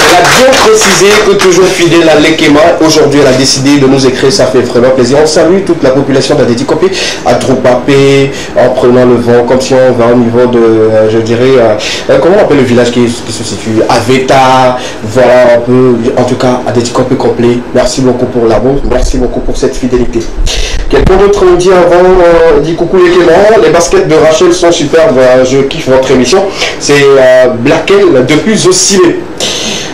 Elle a bien précisé que toujours fidèle à l'Équément, aujourd'hui elle a décidé de nous écrire, ça fait vraiment plaisir. On salue toute la population d'Adéticopé, à Dropapé, en prenant le vent, comme si on va au niveau de, je dirais, comment on appelle le village qui se situe? Aveta, voilà un peu, en tout cas Adéticopé complet. Merci beaucoup pour l'amour, merci beaucoup pour cette fidélité. Quelqu'un d'autre me dit avant, dit coucou les Cléments, les baskets de Rachel sont superbes, je kiffe votre émission. C'est Blackel depuis Zocilé.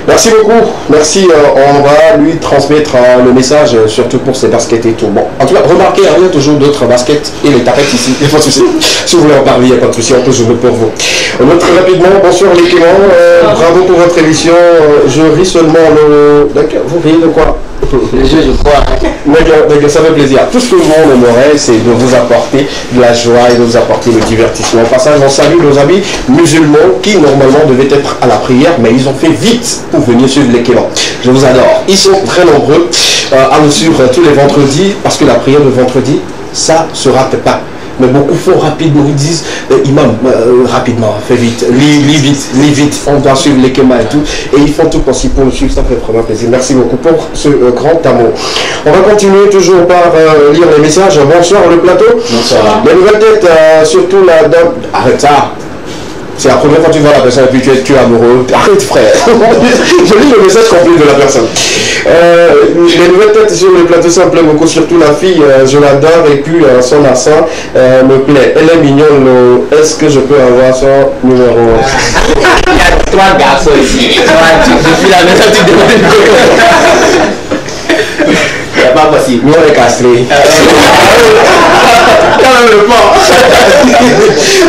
Merci beaucoup. Merci. On va lui transmettre le message, surtout pour ses baskets et tout. Bon, en tout cas, remarquez, il y a toujours d'autres baskets et les tapettes ici. Il n'y a pas de souci. Si vous voulez en parler, il n'y a pas de souci. On peut jouer pour vous. Très rapidement, bonsoir les Clément. Bravo pour votre émission. Je ris seulement le. D'accord, vous riez de quoi? Le jeu, je crois. D'accord, ça fait plaisir. Tout ce que le monde aimerait, c'est de vous apporter de la joie et de vous apporter le divertissement. Au passage, on salue nos amis musulmans qui normalement devaient être à la prière, mais ils ont fait vite pour venir suivre les Cléments. Je vous adore. Ils sont très nombreux à nous suivre tous les vendredis, parce que la prière de vendredi, ça se rate pas. Mais beaucoup font rapidement, ils disent, imam, rapidement, fais vite, lis vite, on doit suivre les Kémas et tout. Et ils font tout possible pour nous suivre, ça fait vraiment plaisir. Merci beaucoup pour ce grand amour. On va continuer toujours par lire les messages. Bonsoir le plateau. Bonsoir. Les nouvelles têtes, surtout la dame. Arrête ça. C'est la première fois que tu vois la personne et puis tu es amoureux. Arrête frère. Je lis le message complet de la personne. Les nouvelles têtes sur le plateau, ça me plaît beaucoup. Surtout la fille, je l'adore. Et puis son accent me plaît. Elle est mignonne. Est-ce que je peux avoir son numéro? Il y a 3 garçons ici. Depuis la maison, tu demandes. C'est pas possible. Nous on est castrés.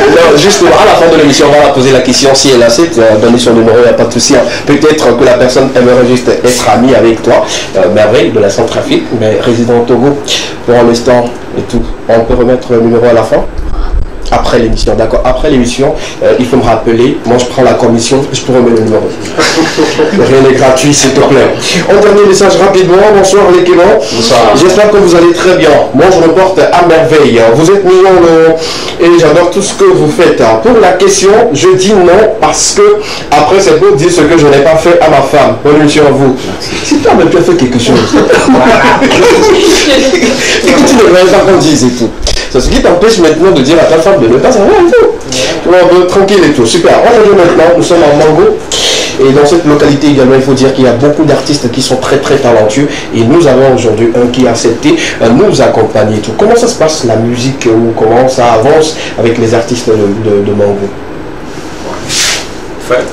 Non, justement, à la fin de l'émission, on va la poser la question si elle accepte donner son numéro, il n'y a pas de souci. Peut-être que la personne aimerait juste être amie avec toi. Merveille de la Centrafrique, mais résident au Togo pour l'instant et tout. On peut remettre le numéro à la fin? Après l'émission, d'accord. Après l'émission, il faut me rappeler. Moi, je prends la commission, je te remets le numéro. Rien n'est gratuit, s'il te plaît. On termine le message rapidement. Bonsoir les Cléments. Bonsoir. J'espère que vous allez très bien. Moi, je me porte à merveille. Vous êtes mignons et j'adore tout ce que vous faites. Pour la question, je dis non parce que après, c'est pour dire ce que je n'ai pas fait à ma femme. Bonne émission à vous. Si toi, mais tu as fait quelque chose. Et que tu ne veux pas qu'on dise et tout. C'est ce qui t'empêche maintenant de dire à ta femme de ne pas savoir et tout. Tu vois, tranquille et tout. Super. Aujourd'hui maintenant, nous sommes en Mango. Et dans cette localité également, il faut dire qu'il y a beaucoup d'artistes qui sont très très talentueux. Et nous avons aujourd'hui un qui a accepté nous accompagner et tout. Comment ça se passe la musique ou comment ça avance avec les artistes de Mango? En fait,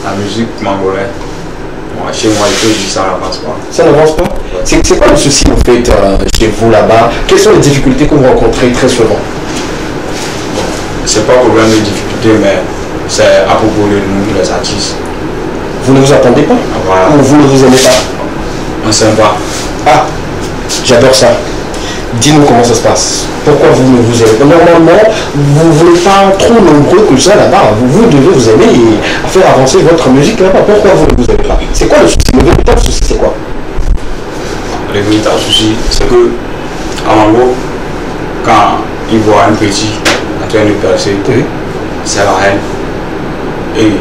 la musique mangolaise, chez moi, je dis ça n'avance pas. Ça n'avance pas? C'est quoi le souci en fait chez vous là-bas? Quelles sont les difficultés que vous rencontrez très souvent? Bon, c'est pas un problème de difficulté, mais c'est à propos de nous, les artistes. Vous ne vous attendez pas? Voilà. Ou vous ne vous aimez pas? On ne s'aime pas. Ah, j'adore ça. Dis-nous comment ça se passe. Pourquoi vous ne vous aimez pas? Normalement, vous ne voulez pas trop nombreux que ça là-bas. Vous devez vous aimer et faire avancer votre musique là-bas. Pourquoi vous ne vous aimez pas? C'est quoi le souci? Le véritable souci, c'est quoi? Le véritable souci, c'est que à Mango, quand ils voient un petit en train de percer, oui, c'est la haine. Et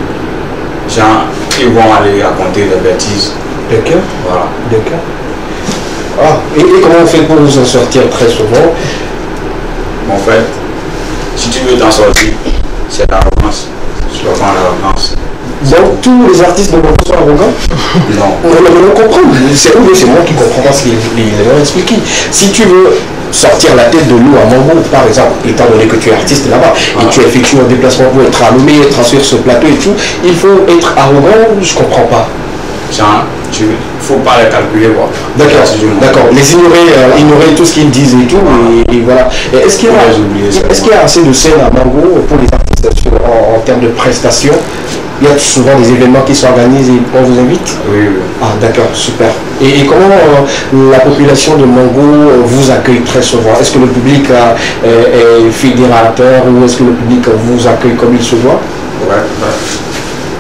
gens, ils vont aller raconter des bêtises. D'accord. Voilà. D'accord. Ah, et comment on fait pour vous en sortir très souvent? En fait, si tu veux t'en sortir, c'est l'arrogance. Tu dois prendre l'arrogance. Donc tous les artistes de Mango sont arrogants? Non. On comprend. C'est moi qui comprends pas ce qu'ils ont expliqué. Si tu veux sortir la tête de l'eau à Mango, par exemple, étant donné que tu es artiste là-bas, et tu effectues un déplacement pour être à Lomé, être sur ce plateau et tout, il faut être arrogant, je comprends pas. Genre, il ne faut pas les calculer. D'accord. Les ignorer tout ce qu'ils disent et tout, et voilà. Est-ce qu'il y a assez de scènes à Mango pour les artistes en termes de prestations? Il y a souvent des événements qui s'organisent et on vous invite? Oui. Ah d'accord, super. Et comment la population de Mango vous accueille très souvent? Est-ce que le public est fédérateur ou est-ce que le public vous accueille comme il se doit? Ouais.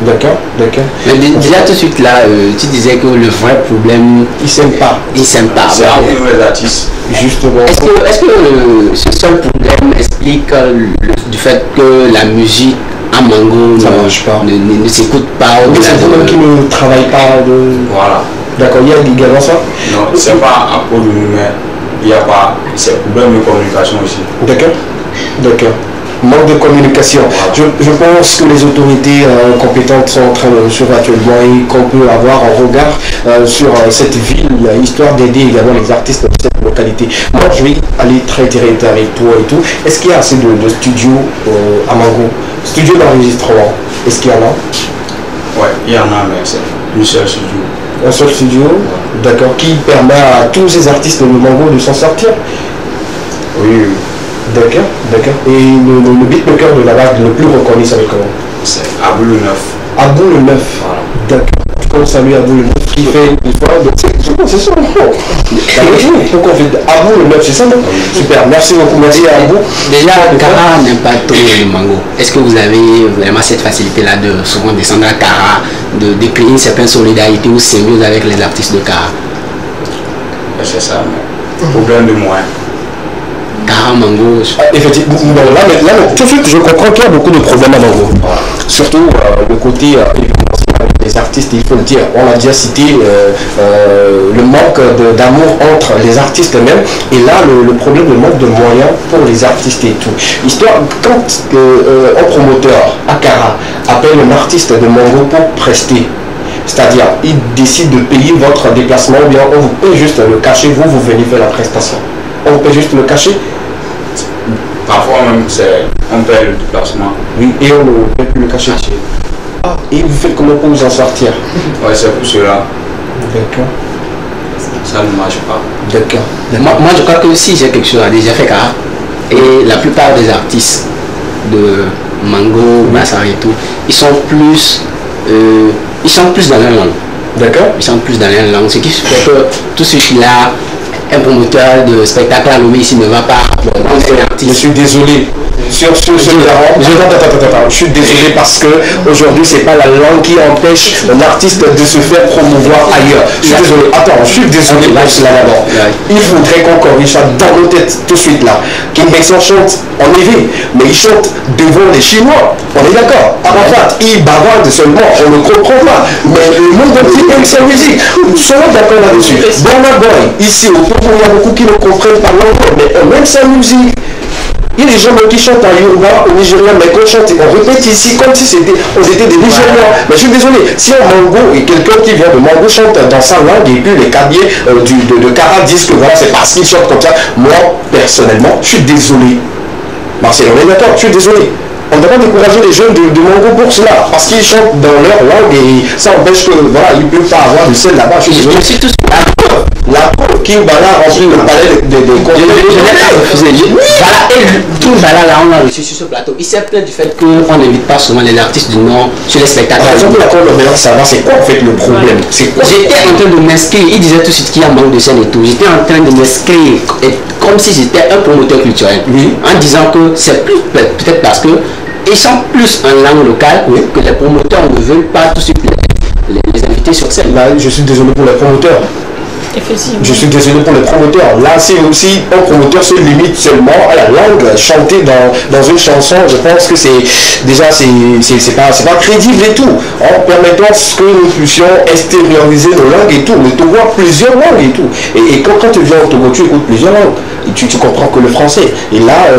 D'accord. Mais déjà tout de suite là, tu disais que le vrai problème, ils s'aiment pas. C'est à nous les artistes. Justement. Est-ce que ce seul problème explique du fait que la musique à Mango ne s'écoute pas? C'est le problème qui ne travaille pas de... Voilà. D'accord, il y a également ça? Non, c'est pas à cause de nous, mais il y a pas... C'est un problème de communication aussi. D'accord. Manque de communication. Je pense que les autorités compétentes sont en train de suivre actuellement et qu'on peut avoir un regard sur cette ville, histoire d'aider également les artistes de cette localité. Moi, je vais aller très direct avec toi et tout. Est-ce qu'il y a assez de studios à Mango? Studios d'enregistrement, est-ce qu'il y en a? Ouais, il y en a, mais Un seul studio. Un seul studio, d'accord, qui permet à tous ces artistes de Mango de s'en sortir. Oui. D'accord, d'accord. Et le beatmaker de la vague le plus reconnu, ça va être comment? C'est Abou le 9. Abou le 9. Voilà. D'accord. On salue Abou le 9 qui fait une fois. C'est ça, pourquoi on fait Abou le 9, c'est ça, non? Super, merci beaucoup, merci à Abou. Déjà, Kara n'aime pas trop le Mango. Est-ce que vous avez vraiment cette facilité-là de souvent descendre à Kara, de créer une certaine solidarité ou symbiose avec les artistes de Kara? C'est ça, problème de moyens. Kara, Mango. Effectivement, là, tout de suite, je comprends qu'il y a beaucoup de problèmes à Mango. Surtout le côté les artistes, il faut le dire, on a déjà cité le manque d'amour entre les artistes eux-mêmes, et là le problème, le manque de moyens pour les artistes et tout. Histoire, quand un promoteur, Akara, appelle un artiste de Mango pour prester, c'est-à-dire il décide de payer votre déplacement, ou bien on vous paye juste le cachet, vous venez faire la prestation. On vous paye juste le cachet. Parfois même, on paye le déplacement. Oui, et on ne paye plus le cachet. Ah, et vous faites comment pour vous en sortir? Ouais, c'est pour cela. D'accord. Ça ne marche pas. D'accord. Moi, je crois que si j'ai quelque chose à dire, j'ai fait Kara. Et la plupart des artistes de Mango, Bassar et tout, ils sont plus dans leur langue. D'accord. Ils sont plus dans leur langue. Ce qui fait que tout ce qui là, un promoteur de spectacle à Lomé ici ne va pas. Je suis désolé. Sur ce je suis désolé parce que aujourd'hui c'est pas la langue qui empêche un artiste de se faire promouvoir ailleurs. Je suis désolé. Attends, je suis désolé là d'abord. Il faudrait qu'on corrige ça dans nos têtes tout de suite là. King Benson chante en éveil, mais il chante devant les Chinois. On est d'accord. Arafat, il bavarde seulement, on ne comprend pas. Mais le monde entier aime sa musique. Nous sommes d'accord là-dessus. Burna Boy, ici au Togo, il y a beaucoup qui ne comprennent pas l'anglais, mais on aime sa musique. Il y a des gens qui chantent en Yoruba, au Nigeria, mais qu'on chante, on répète ici comme si on était des Nigériens. Mais je suis désolé, si un Mango et quelqu'un qui vient de Mango chante dans sa langue et puis les cabiers de Kara disent que voilà, c'est parce qu'ils chantent comme ça, moi, personnellement, je suis désolé. Marcel, on est d'accord, je suis désolé. On ne doit pas décourager les jeunes de Mango pour cela, parce qu'ils chantent dans leur langue et ça empêche que voilà, ils ne peuvent pas avoir de sel là-bas. Je suis désolé. La preuve, King Bala remplit le palais des Voilà, et King Bala là, on l'a reçu sur ce plateau. Il s'est plaint du fait qu'on n'invite pas souvent les artistes du Nord sur les spectacles. Par exemple, l'accord de mélange, ça va, c'est quoi en fait le problème? J'étais en train de m'inscrire, il disait tout de suite qu'il y a un manque de scène et tout. J'étais en train de m'inscrire comme si j'étais un promoteur culturel. Oui. En disant que c'est plus peut-être parce que ils sont plus en langue locale, oui, que les promoteurs ne veulent pas tout de suite les inviter sur scène. Là, je suis désolé pour les promoteurs. Je suis désolé pour les promoteurs. Là, c'est aussi un promoteur se limite seulement à la langue chantée dans une chanson. Je pense que c'est déjà c'est pas crédible et tout. En permettant que nous puissions extérioriser nos langues et tout. Le Togo a plusieurs langues et tout. Et quand tu viens au Togo, tu écoutes plusieurs langues. Et tu comprends que le français. Et là,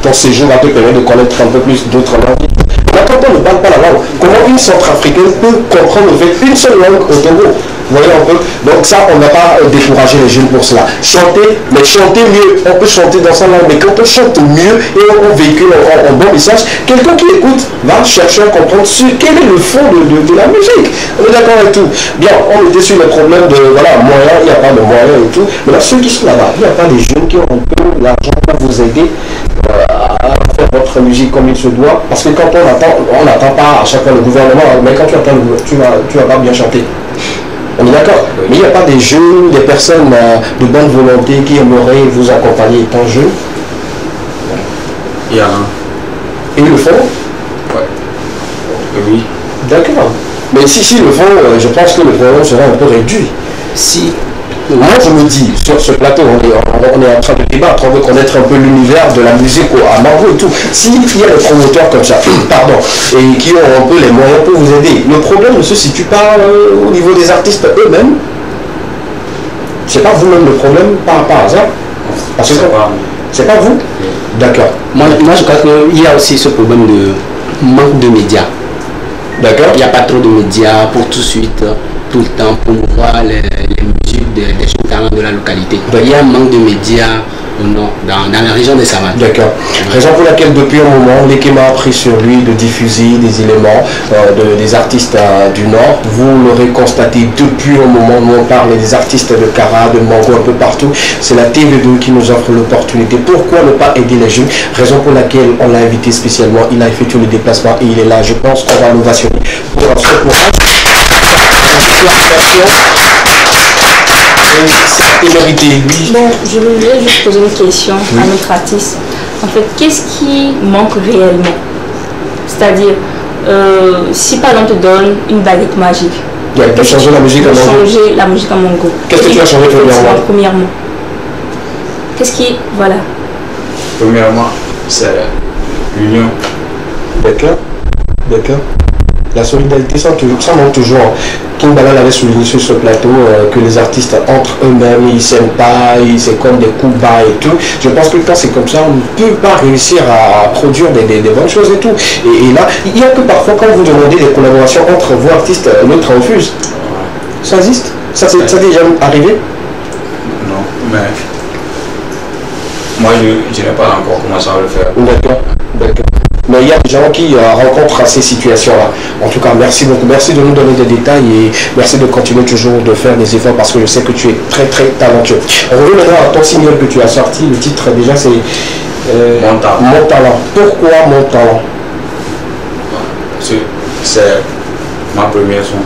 ton séjour va te permettre de connaître un peu plus d'autres langues. Mais quand on ne parle pas la langue, comment une Centrafricaine peut comprendre en fait une seule langue au Togo? Vous voyez un peu? Donc ça, on n'a pas découragé les jeunes pour cela. Chanter, mais chanter mieux. On peut chanter dans sa langue, mais quand on chante mieux et on véhicule un bon message, quelqu'un qui écoute va chercher à comprendre quel est le fond de la musique. On est d'accord avec tout. Bien, on était sur les problèmes de moyens, il n'y a pas de moyens et tout. Mais là, ceux qui sont là-bas, il n'y a pas des jeunes qui ont un peu l'argent pour vous aider à faire votre musique comme il se doit. Parce que quand on n'attend pas à chaque fois le gouvernement, mais quand tu attends le gouvernement, tu vas pas bien chanter. On est d'accord? Mais il n'y a pas des jeunes, des personnes de bonne volonté qui aimeraient vous accompagner étant jeune? Il y a un. Et ils le font? Ouais. Oui. D'accord. Mais si le font, je pense que le problème sera un peu réduit. Si. Moi, je me dis, sur ce plateau, on est en train de débattre, on veut connaître un peu l'univers de la musique à Mango et tout. S'il y a des promoteurs comme ça, pardon, et qui ont un peu les moyens pour vous aider, le problème ne se situe pas au niveau des artistes eux-mêmes. C'est pas vous-même le problème par hasard? Parce que c'est pas vous? D'accord. Moi, je crois qu'il y a aussi ce problème de manque de médias. D'accord. Il n'y a pas trop de médias pour tout de suite, tout le temps promouvoir les musiques des jeunes talents de la localité. Il y a un manque de médias au nord, dans la région des Savanes. D'accord. Raison pour laquelle depuis un moment, l'Ekema a pris sur lui de diffuser des éléments des artistes du nord. Vous l'aurez constaté depuis un moment, nous on parle des artistes de Kara, de Mango un peu partout. C'est la TV2 qui nous offre l'opportunité. Pourquoi ne pas aider les jeunes? Raison pour laquelle on l'a invité spécialement. Il a effectué le déplacement et il est là. Je pense qu'on va l'ovationner pour son courage. Bon, je voulais juste poser une question à notre artiste. En fait, qu'est-ce qui manque réellement? C'est-à-dire, si par exemple on te donne une baguette magique, de changer la musique à Mango. Changer la musique à Mango. Qu'est-ce que tu as changé premièrement? Qu'est-ce qui... Voilà. Premièrement, c'est l'union. D'accord. D'accord. La solidarité, ça manque toujours. King Bala l'avait souligné sur ce plateau que les artistes entre eux-mêmes, ils ne s'aiment pas, c'est comme des coups bas et tout. Je pense que quand c'est comme ça, on ne peut pas réussir à produire des bonnes choses et tout. Et là, il y a que parfois quand vous demandez des collaborations entre vos artistes, l'autre refuse. Ça existe? Ça t'est déjà arrivé? Non, mais moi je n'ai pas encore commencé à le faire. D'accord, d'accord. Mais il y a des gens qui rencontrent ces situations-là. En tout cas, merci beaucoup. Merci de nous donner des détails et merci de continuer toujours de faire des efforts parce que je sais que tu es très très talentueux. On revient maintenant à ton single que tu as sorti. Le titre déjà c'est Mon Talent. Mon Talent. Pourquoi Mon Talent? C'est ma première son.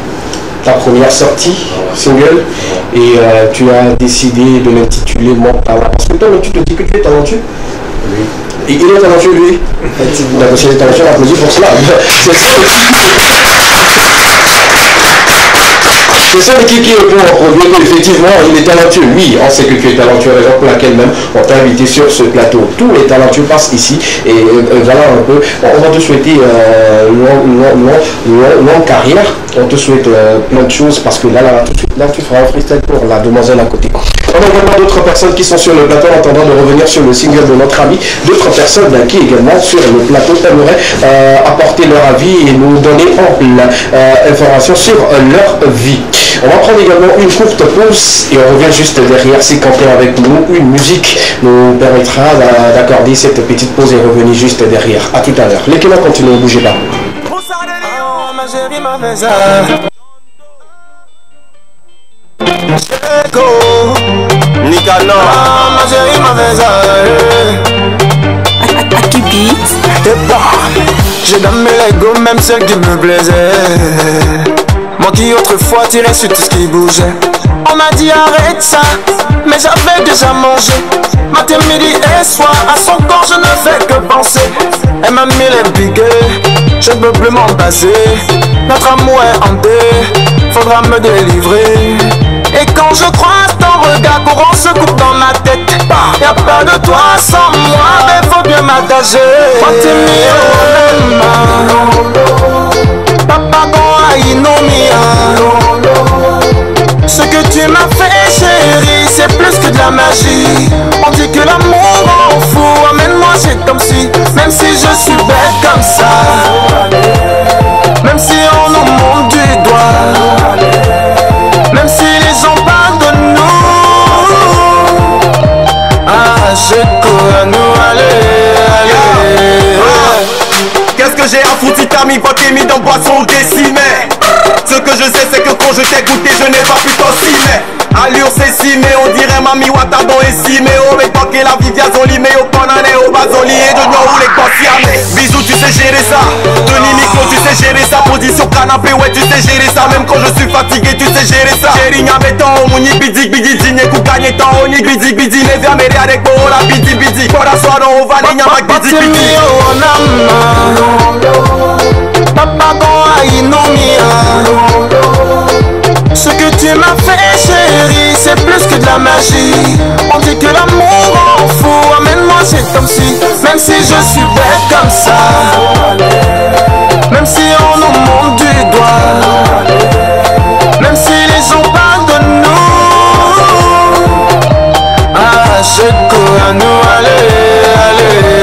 Ta première sortie, single, et tu as décidé de l'intituler Mon Talent. Parce que toi, tu te dis que tu es talentueux? Oui. Et il est talentueux, lui. D'accord, si il est talentueux, on applaudit pour cela. C'est ça qui répond en premier, effectivement, il est talentueux. Oui, on sait que tu es talentueux, raison pour laquelle même on t'a invité sur ce plateau. Tous les talentueux passent ici. Et voilà un peu. On va te souhaiter longue carrière. On te souhaite plein de choses parce que là, tout de suite, là, tu feras un freestyle pour la demoiselle à côté. On a également d'autres personnes qui sont sur le plateau en attendant de revenir sur le single de notre ami. D'autres personnes qui également sur le plateau aimeraient apporter leur avis et nous donner ample information sur leur vie. On va prendre également une courte pause et on revient juste derrière. Si Quentin avec nous, une musique nous permettra d'accorder cette petite pause et revenir juste derrière. A tout à l'heure. Les Kéma continuent, ne bougez pas. J'ai dans mes Lego, même celle qui me plaisait. Moi qui autrefois tirais sur tout ce qui bougeait. On m'a dit arrête ça, mais j'avais déjà mangé. Matin, midi et soir, à son corps je ne fais que penser. Elle m'a mis les piquets, je ne peux plus m'en passer. Notre amour est hanté, faudra me délivrer. Et quand je croise ton regard courant se coupe dans ma tête. Y'a pas de toi sans moi, mais faut bien m'attacher. Papa bon ce que tu m'as fait chérie, c'est plus que de la magie. On dit que l'amour en fout, amène-moi c'est comme si. Même si je suis bête comme ça, même si on nous monte du doigt, même si les gens parlent de nous, ah je cours à nous, allez. Qu'est-ce que j'ai à foutre si t'as mis votre mis dans boisson décimée? Ce que je sais c'est que quand je t'ai goûté je n'ai pas pu t'en cimer. Allure c'est cimé, on dirait Mami Watadon et cimé. Oh mais toi que la vie via zoli, mais au panane au bazoli et de nous les consiamés. Bisous tu sais gérer ça, Denis Micro tu sais gérer ça. Position canapé ouais tu sais gérer ça. Même quand je suis fatigué tu sais gérer ça. Géring avec ton mouni bidik bidi dîner koukanye ton oni bidik bidi. Ne viens m'aider avec bon la bidi bidi. Kora soir on va n'y avec bidik bidi. Papa bon ce que tu m'as fait chérie, c'est plus que de la magie. On dit que l'amour en fout, amène-moi c'est comme si. Même si je suis bête comme ça, même si on nous monte du doigt, même si les gens parlent de nous, ah je cours à nous, allez, allez.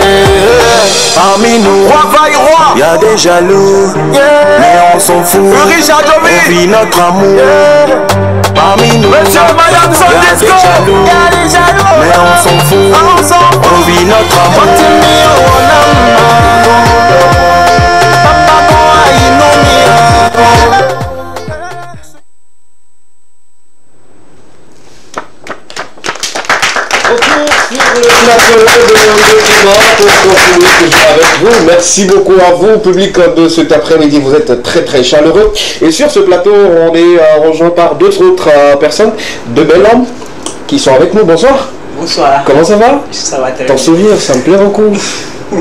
Parmi nous Roi vaille roi. Y'a des jaloux, mais on s'en fout. On vit notre amour. Parmi nous, Monsieur Madame Sandesco. Y'a des jaloux, mais on s'en fout. On vit notre amour. Merci beaucoup à vous, public de cet après-midi. Vous êtes très très chaleureux. Et sur ce plateau, on est rejoint par deux autres personnes, deux belles hommes qui sont avec nous. Bonsoir. Bonsoir. Comment ça va? Ça va très bien. Ton sourire, ça me plaît beaucoup.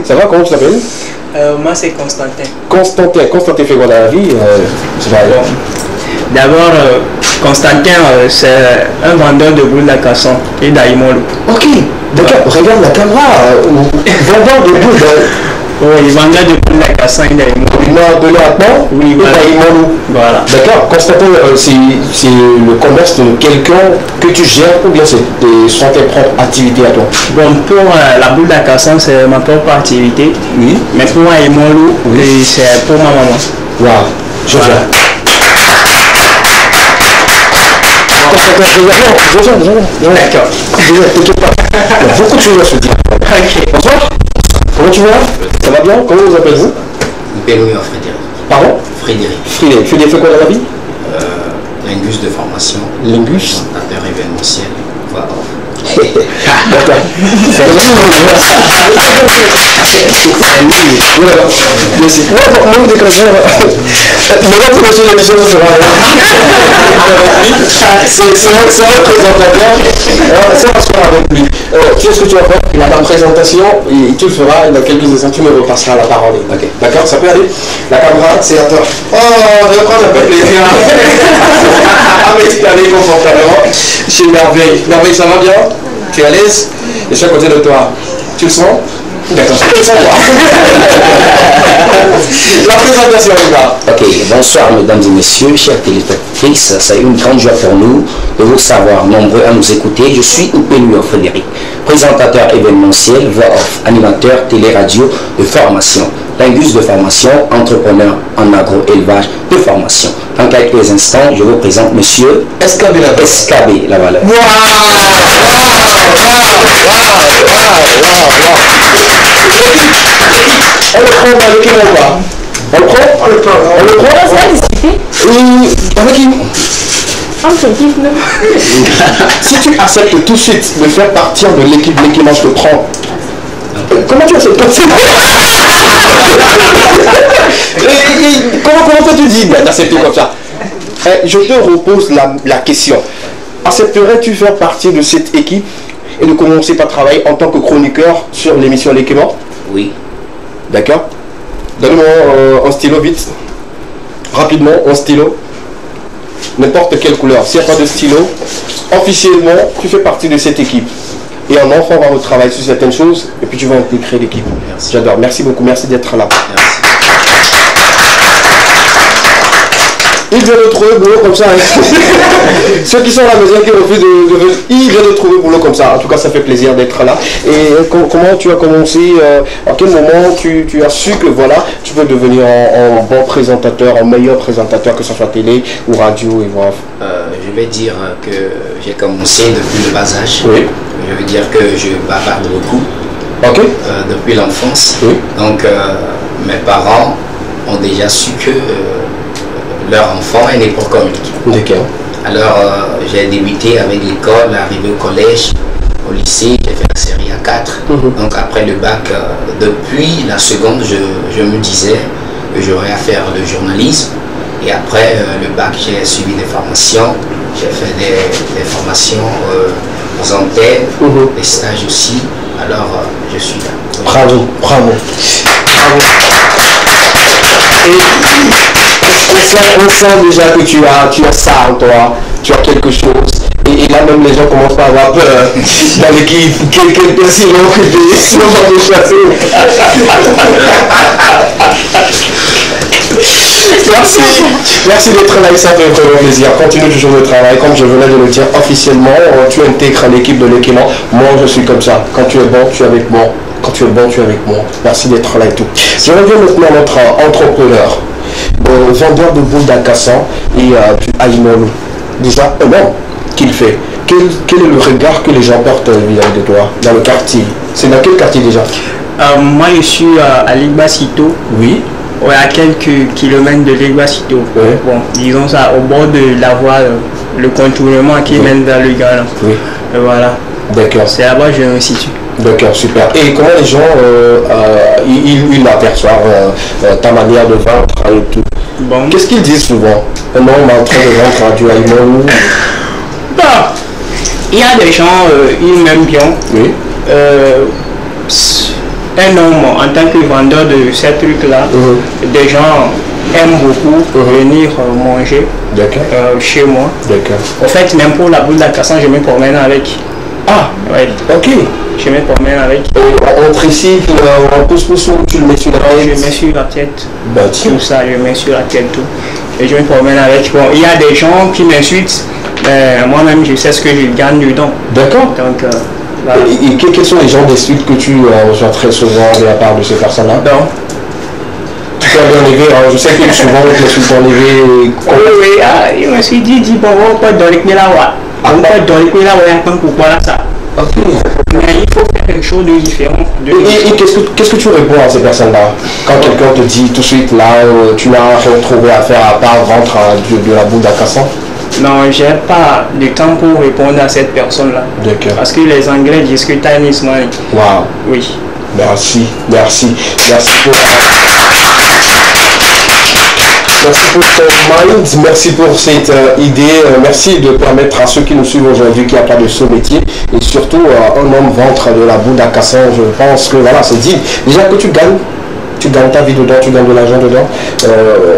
Ça va? Comment tu t'appelles? Moi, c'est Constantin. Constantin. Constantin fait quoi dans la vie? D'abord, Constantin, c'est un vendeur de boules à casson et d'Aïmolo. Ok, d'accord. Regarde la caméra. Vendeur de boules. Oui, vendeur de boules à casson et d'Aïmolo. De là, oui, voilà. D'accord. Constantin, c'est le commerce de quelqu'un que tu gères ou bien c'est tes propres activités à toi? Bon, pour la boule à casson, c'est ma propre activité. Oui. Mais pour Aïmolo, oui, c'est pour ma maman. Waouh, je viens. D'accord. T'inquiète pas. Il y a beaucoup de choses à se dire. Bonsoir. Comment tu vas? Ça va bien? Comment vous appelez-vous? Pélouillon Frédéric. Pardon? Frédéric. Frédéric fait quoi dans la vie? Lingus de formation. Lingus? Présentateur événementiel. Voilà. D'accord. C'est un livre. Merci. Moi, vous décrochez. Maintenant, pour monsieur l'émission, ça sera. C'est un présentateur. Ça va se faire avec lui. Tu sais ce que tu vas faire? Il a la présentation et tu le feras. Et dans quelques instants, tu me repasseras la parole. Ok. D'accord, ça peut aller? La caméra, c'est à toi. Oh, je vais prendre un peu plaisir. Ah, mais tu t'allais confortablement. Chez Merveille. Merveille, ça va bien? Tu es à l'aise? Je suis à côté de toi. Tu le sens? D'accord. La présentation est là. Ok, bonsoir mesdames et messieurs, chers téléspectateurs. C'est une grande joie pour nous de vous savoir nombreux à nous écouter. Je suis Pélouillon Frédéric, présentateur événementiel, voix off, animateur télé-radio de formation, lingus de formation, entrepreneur en agro-élevage de formation. Dans quelques instants, je vous présente monsieur Escabé la valeur. On le prend avec qui ou pas? On le prend? On le prend. On le prend? On va discuter. Avec qui? Si tu acceptes tout de suite de faire partir de l'équipe Léquimant, je te prends. Comment tu acceptes tout de suite? Comment toi tu dis d'accepter comme ça? Je te repose la question. Accepterais-tu faire partie de cette équipe et de commencer par travailler en tant que chroniqueur sur l'émission Léquimant? Oui. D'accord. Donne-moi un stylo vite. Rapidement, un stylo. N'importe quelle couleur. S'il n'y a pas de stylo, officiellement, tu fais partie de cette équipe. Et un enfant va retravailler sur certaines choses et puis tu vas intégrer l'équipe. J'adore. Merci beaucoup. Merci d'être là. Merci. Il vient de trouver boulot comme ça. Ceux qui sont à la maison qui refusent de venir, il vient de trouver boulot comme ça. En tout cas, ça fait plaisir d'être là. Et comment tu as commencé? À quel moment tu as su que voilà, tu peux devenir un bon présentateur, un meilleur présentateur, que ce soit télé ou radio et voix? Je vais dire que j'ai commencé depuis le bas âge. Oui. Je veux dire que je bavarde beaucoup. Ok. Depuis l'enfance. Oui. Donc, mes parents ont déjà su que leur enfant est né pour communiquer. D'accord. Alors, j'ai débuté avec l'école, arrivé au collège, au lycée, j'ai fait la série A4. Donc, après le bac, depuis la seconde, je me disais que j'aurais à faire le journalisme. Et après le bac, j'ai suivi des formations. J'ai fait des formations aux antennes, des stages aussi. Alors, je suis là. Bravo, bravo. Bravo. Et on sent déjà que tu as ça en toi, tu as quelque chose. Et là même les gens commencent à avoir peur dans l'équipe, quelqu'un sinon va me chasser. Merci d'être là et ça fait vraiment plaisir. Continue toujours le travail. Comme je venais de le dire officiellement, tu intègres l'équipe de Léquimant. Moi je suis comme ça. Quand tu es bon, tu es avec moi. Quand tu es bon, tu es avec moi. Merci d'être là et tout. Je reviens maintenant à notre entrepreneur, vendeur de boules d'Akassan et du Aïmolou. Déjà, un homme qu'il fait. Quel est le regard que les gens portent vis-à-vis de toi dans le quartier? C'est dans quel quartier déjà? Moi, je suis à Ligbasito. Oui. Ouais, à quelques kilomètres de Ligbasito. Oui. Bon, disons ça, au bord de la voie, le contournement qui mène vers le Ghana. Oui. Et voilà. D'accord. C'est là-bas que je me situe. D'accord, super. Et comment les gens ils aperçoivent ta manière de vendre et tout? Bon. Qu'est-ce qu'ils disent souvent? Un homme en train de vendre du Aïmolou. Bon. Il y a des gens, ils m'aiment bien. Oui. Un homme en tant que vendeur de ces trucs-là, des gens aiment beaucoup venir manger chez moi. D'accord. En fait, même pour la boule d'Akassan, je me promène avec. Ah, ouais. Ok. Je me promène avec. Entre ici, on pousse, tu le mets sur la tête. Je mets sur la tête. Bah, tout ça, je mets sur la tête tout. Et je me promène avec. Bon, il y a des gens qui m'insultent. Moi-même, je sais ce que je gagne dedans. D'accord. Donc, voilà. Et quels sont les gens d'insultes que tu reçois très souvent de la part de ces personnes-là? Non. Tu t'es bien élevé, je sais que souvent je me suis enlevé. Oui, il me suis dit, bon, on peut donner que là, on peut donner que là, pourquoi là, ça. Ok. Mais il faut faire quelque chose de différent. Et qu'est-ce que tu réponds à ces personnes-là? Quand quelqu'un te dit tout de suite, là, tu n'as rien trouvé à faire à part vendre de la boule d'Akassan? Non, je n'ai pas de temps pour répondre à cette personne-là. D'accord. Parce que les Anglais disent que time is money. Wow. Oui. Merci pour ton mind, merci pour cette idée, merci de permettre à ceux qui nous suivent aujourd'hui qu'il n'y a pas de ce métier et surtout un homme ventre de la boule d'Akassan, je pense que voilà, c'est dit. Déjà que tu gagnes ta vie dedans, tu gagnes de l'argent dedans,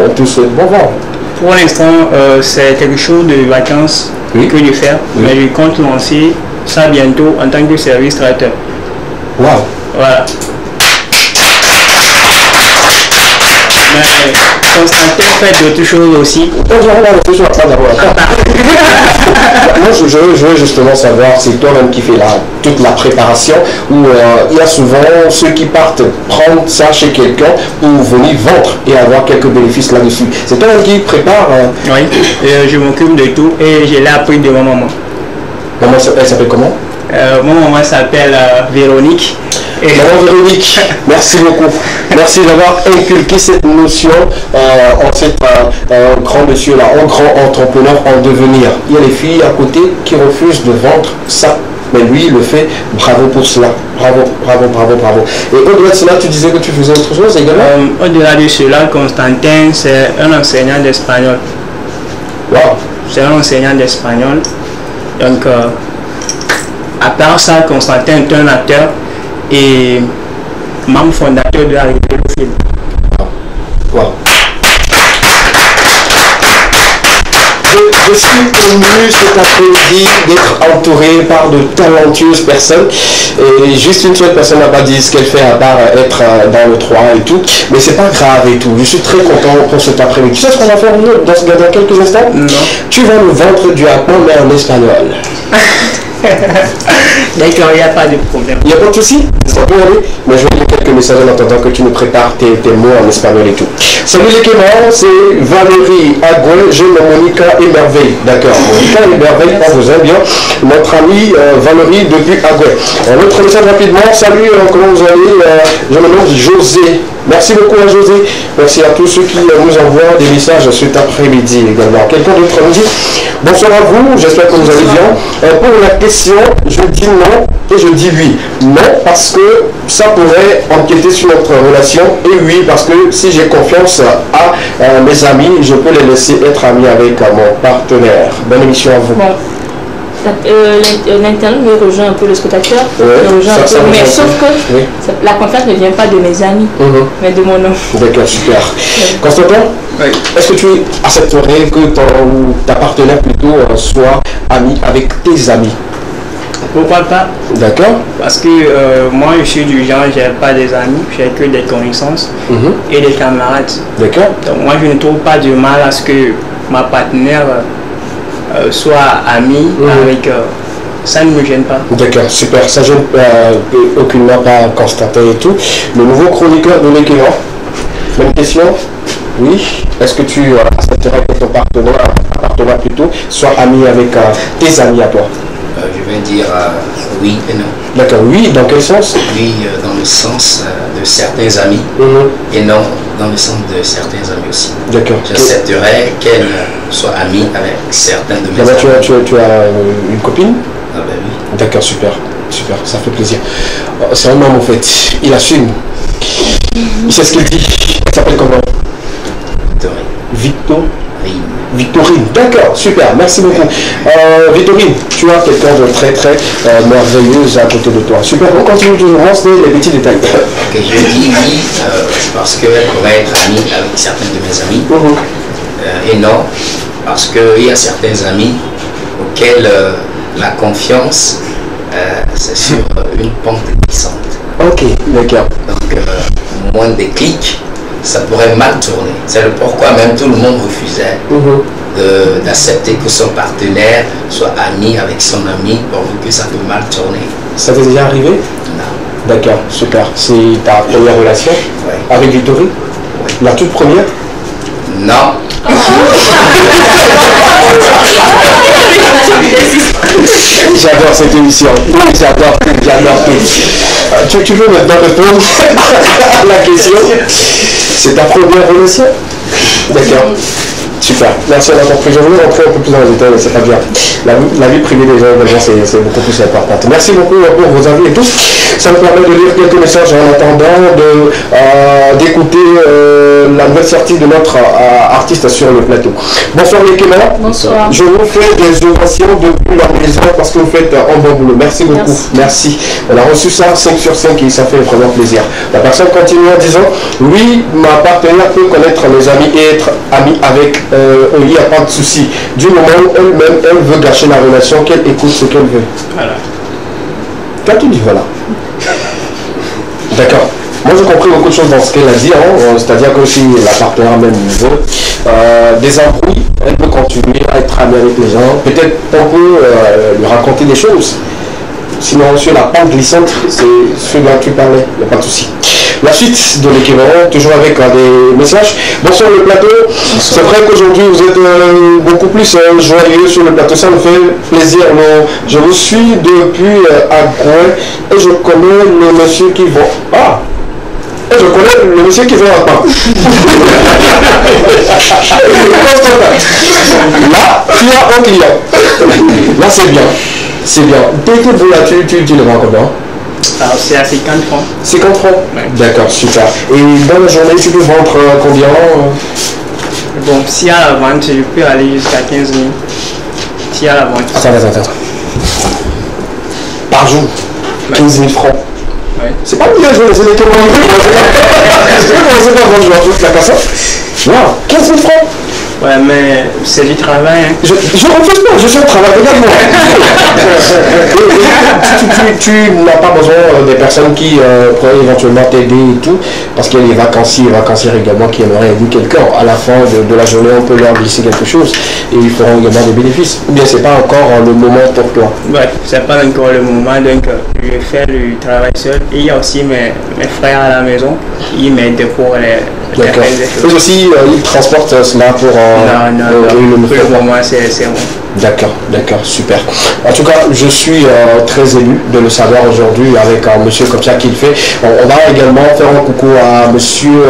on te souhaite bon vent. Pour l'instant, c'est quelque chose de vacances que je fais, mais je compte lancer ça bientôt en tant que service traiteur. Wow. Voilà. Mais Constantin fait d'autres choses aussi. Moi, je veux justement savoir, c'est toi-même qui fais toute la préparation ou il y a souvent ceux qui partent prendre ça chez quelqu'un pour venir vendre et avoir quelques bénéfices là-dessus. C'est toi-même qui prépare Oui, je m'occupe de tout et je l'ai appris de ma maman. Maman, elle s'appelle comment? Mon maman s'appelle Véronique. Maman Véronique, merci beaucoup. Merci d'avoir inculqué cette notion en cet grand monsieur là, un grand entrepreneur en devenir. Il y a les filles à côté qui refusent de vendre ça. Mais lui, il le fait. Bravo pour cela. Bravo. Et au-delà de cela, tu disais que tu faisais autre chose également? Au-delà de cela, Constantin, c'est un enseignant d'espagnol. Wow. C'est un enseignant d'espagnol. Donc, à part ça, Constantin est un acteur et membre fondateur de la revue du film. Wow. Je suis ému cet après-midi d'être entouré par de talentueuses personnes. Et juste une seule personne n'a pas dit ce qu'elle fait à part être dans le 3 et tout. Mais c'est pas grave et tout. Je suis très content pour cet après-midi. Tu sais ce qu'on va faire dans quelques instants? Non. Tu vas nous vendre du appan mais en espagnol. D'accord, il n'y a pas de problème. Il n'y a pas de souci, ça peut aller. Mais je vais lire quelques messages en attendant que tu nous prépares tes mots en espagnol et tout. Salut les Cléments, c'est Valérie Agoué, je m'appelle Monica Émerveille. D'accord, Monica Émerveille, on vous aime bien. Notre amie Valérie depuis Agoué. Un autre message rapidement. Salut, comment vous allez? Je me nomme José. Merci beaucoup à José. Merci à tous ceux qui nous envoient des messages cet après-midi également. Quelqu'un d'autre nous dit bonsoir à vous, j'espère que vous allez bien. Pour la question, je dis non et je dis oui. Non parce que ça pourrait empiéter sur notre relation et oui parce que si j'ai confiance à mes amis, je peux les laisser être amis avec mon partenaire. Bonne émission à vous. Bon. L'internet me rejoint un peu le spectateur, mais sauf que la confiance ne vient pas de mes amis, mais de mon homme. D'accord, super. Constantin, est-ce que tu accepterais que ta partenaire plutôt soit amie avec tes amis? Pourquoi pas? D'accord. Parce que moi je suis du genre, j'ai pas des amis, j'ai que des connaissances et des camarades. D'accord. Donc moi je ne trouve pas de mal à ce que ma partenaire soit amie avec ça ne me gêne pas. D'accord, super. Ça gêne aucunement pas constaté et tout. Le nouveau chroniqueur de l'équivalent, même question. Oui. Est-ce que tu accepterais que ton partenaire plutôt soit ami avec tes amis à toi? Je vais dire oui et non. D'accord, oui, dans quel sens? Oui, dans le sens de certains amis et non dans le sens de certains amis aussi. D'accord. J'accepterais qu'elle soit amie avec certains de mes amis. Tu as une copine? Ah ben oui. D'accord, super, super, ça fait plaisir. C'est un homme en fait, il assume. Il sait ce qu'il dit. Il s'appelle comment? Victorine. Victorine, d'accord, super, merci beaucoup. Victorine, tu as quelqu'un de très très merveilleuse à côté de toi. Super, on continue toujours, les petits détails. Ok, je dis oui parce qu'elle pourrait être amie avec certains de mes amis. Et non, parce qu'il y a certains amis auxquels la confiance, c'est sur une pente glissante. Ok, d'accord. Donc, moins des clics, ça pourrait mal tourner. C'est le pourquoi même tout le monde refusait d'accepter que son partenaire soit ami avec son ami, pourvu que ça peut mal tourner. Ça t'est déjà arrivé? Non. D'accord, super. C'est ta première relation avec Victorine? Oui. La toute première? Non. J'adore cette émission. J'adore tout. Tu veux maintenant répondre à la question? C'est ta première relation? D'accord. Super. Merci d'avoir compris. Je voulais rentrer un peu plus dans les détails, mais c'est pas bien. La vie privée des gens, c'est beaucoup plus importante. Merci beaucoup pour vos avis et tout. Ça me permet de lire quelques messages en attendant d'écouter la nouvelle sortie de notre artiste sur le plateau. Bonsoir les Kémans. Bonsoir. Je vous fais des ovations depuis la maison parce que vous faites un bon boulot. Merci beaucoup. Merci. On a reçu ça 5 sur 5 et ça fait vraiment plaisir. La personne continue en disant oui, ma partenaire peut connaître mes amis et être amie avec il n'y a pas de souci. Du moment où elle-même, elle veut gâcher la relation, qu'elle écoute ce qu'elle veut. Voilà. T'as tout dit, voilà. D'accord. Moi, j'ai compris beaucoup de choses dans ce qu'elle a dit. Hein. C'est-à-dire que si la partenaire même veut des embrouilles, elle peut continuer à être amie avec les gens. Peut-être on peut lui raconter des choses. Sinon, sur la pente glissante, c'est ce dont tu parlais. Il n'y a pas de souci. La suite de l'équivalent, toujours avec des messages. Bonsoir le plateau. C'est vrai qu'aujourd'hui vous êtes beaucoup plus joyeux sur le plateau. Ça me fait plaisir. Je vous suis depuis Agouin et je connais le monsieur qui vend. Ah! Et je connais le monsieur qui vend un pain. Là, tu as un client. Là, c'est bien. C'est bien. T'écoutes, vous là, tu le vends comment? Alors, c'est à 50 francs. 50 francs? Ouais. D'accord, super. Et dans la journée, tu peux vendre combien? Bon, s'il y a la vente, je peux aller jusqu'à 15 000. S'il y a la vente. Attends. Par jour? 15 000 francs? Ouais. C'est pas bien joué, c'est des tours. Je peux commencer par vendre toute la cassette. Wow, 15 000 francs? Ouais, mais c'est du travail. Hein. Je refuse pas, je suis au travail, regarde-moi. Tu n'as pas besoin des personnes qui pourraient éventuellement t'aider et tout, parce qu'il y a les vacanciers également qui aimeraient aider quelqu'un. À la fin de la journée, on peut leur glisser quelque chose et ils feront également des bénéfices. Ou bien c'est pas encore le moment pour toi? Ouais, c'est pas encore le moment, donc je vais faire le travail seul. Et il y a aussi mes frères à la maison, ils m'aident pour les... D'accord. Eux aussi, ils transportent cela pour... non, pour le moment, c'est bon. D'accord, super. En tout cas, je suis très élu de le savoir aujourd'hui avec un monsieur comme ça qu'il fait. On va également faire un coucou à monsieur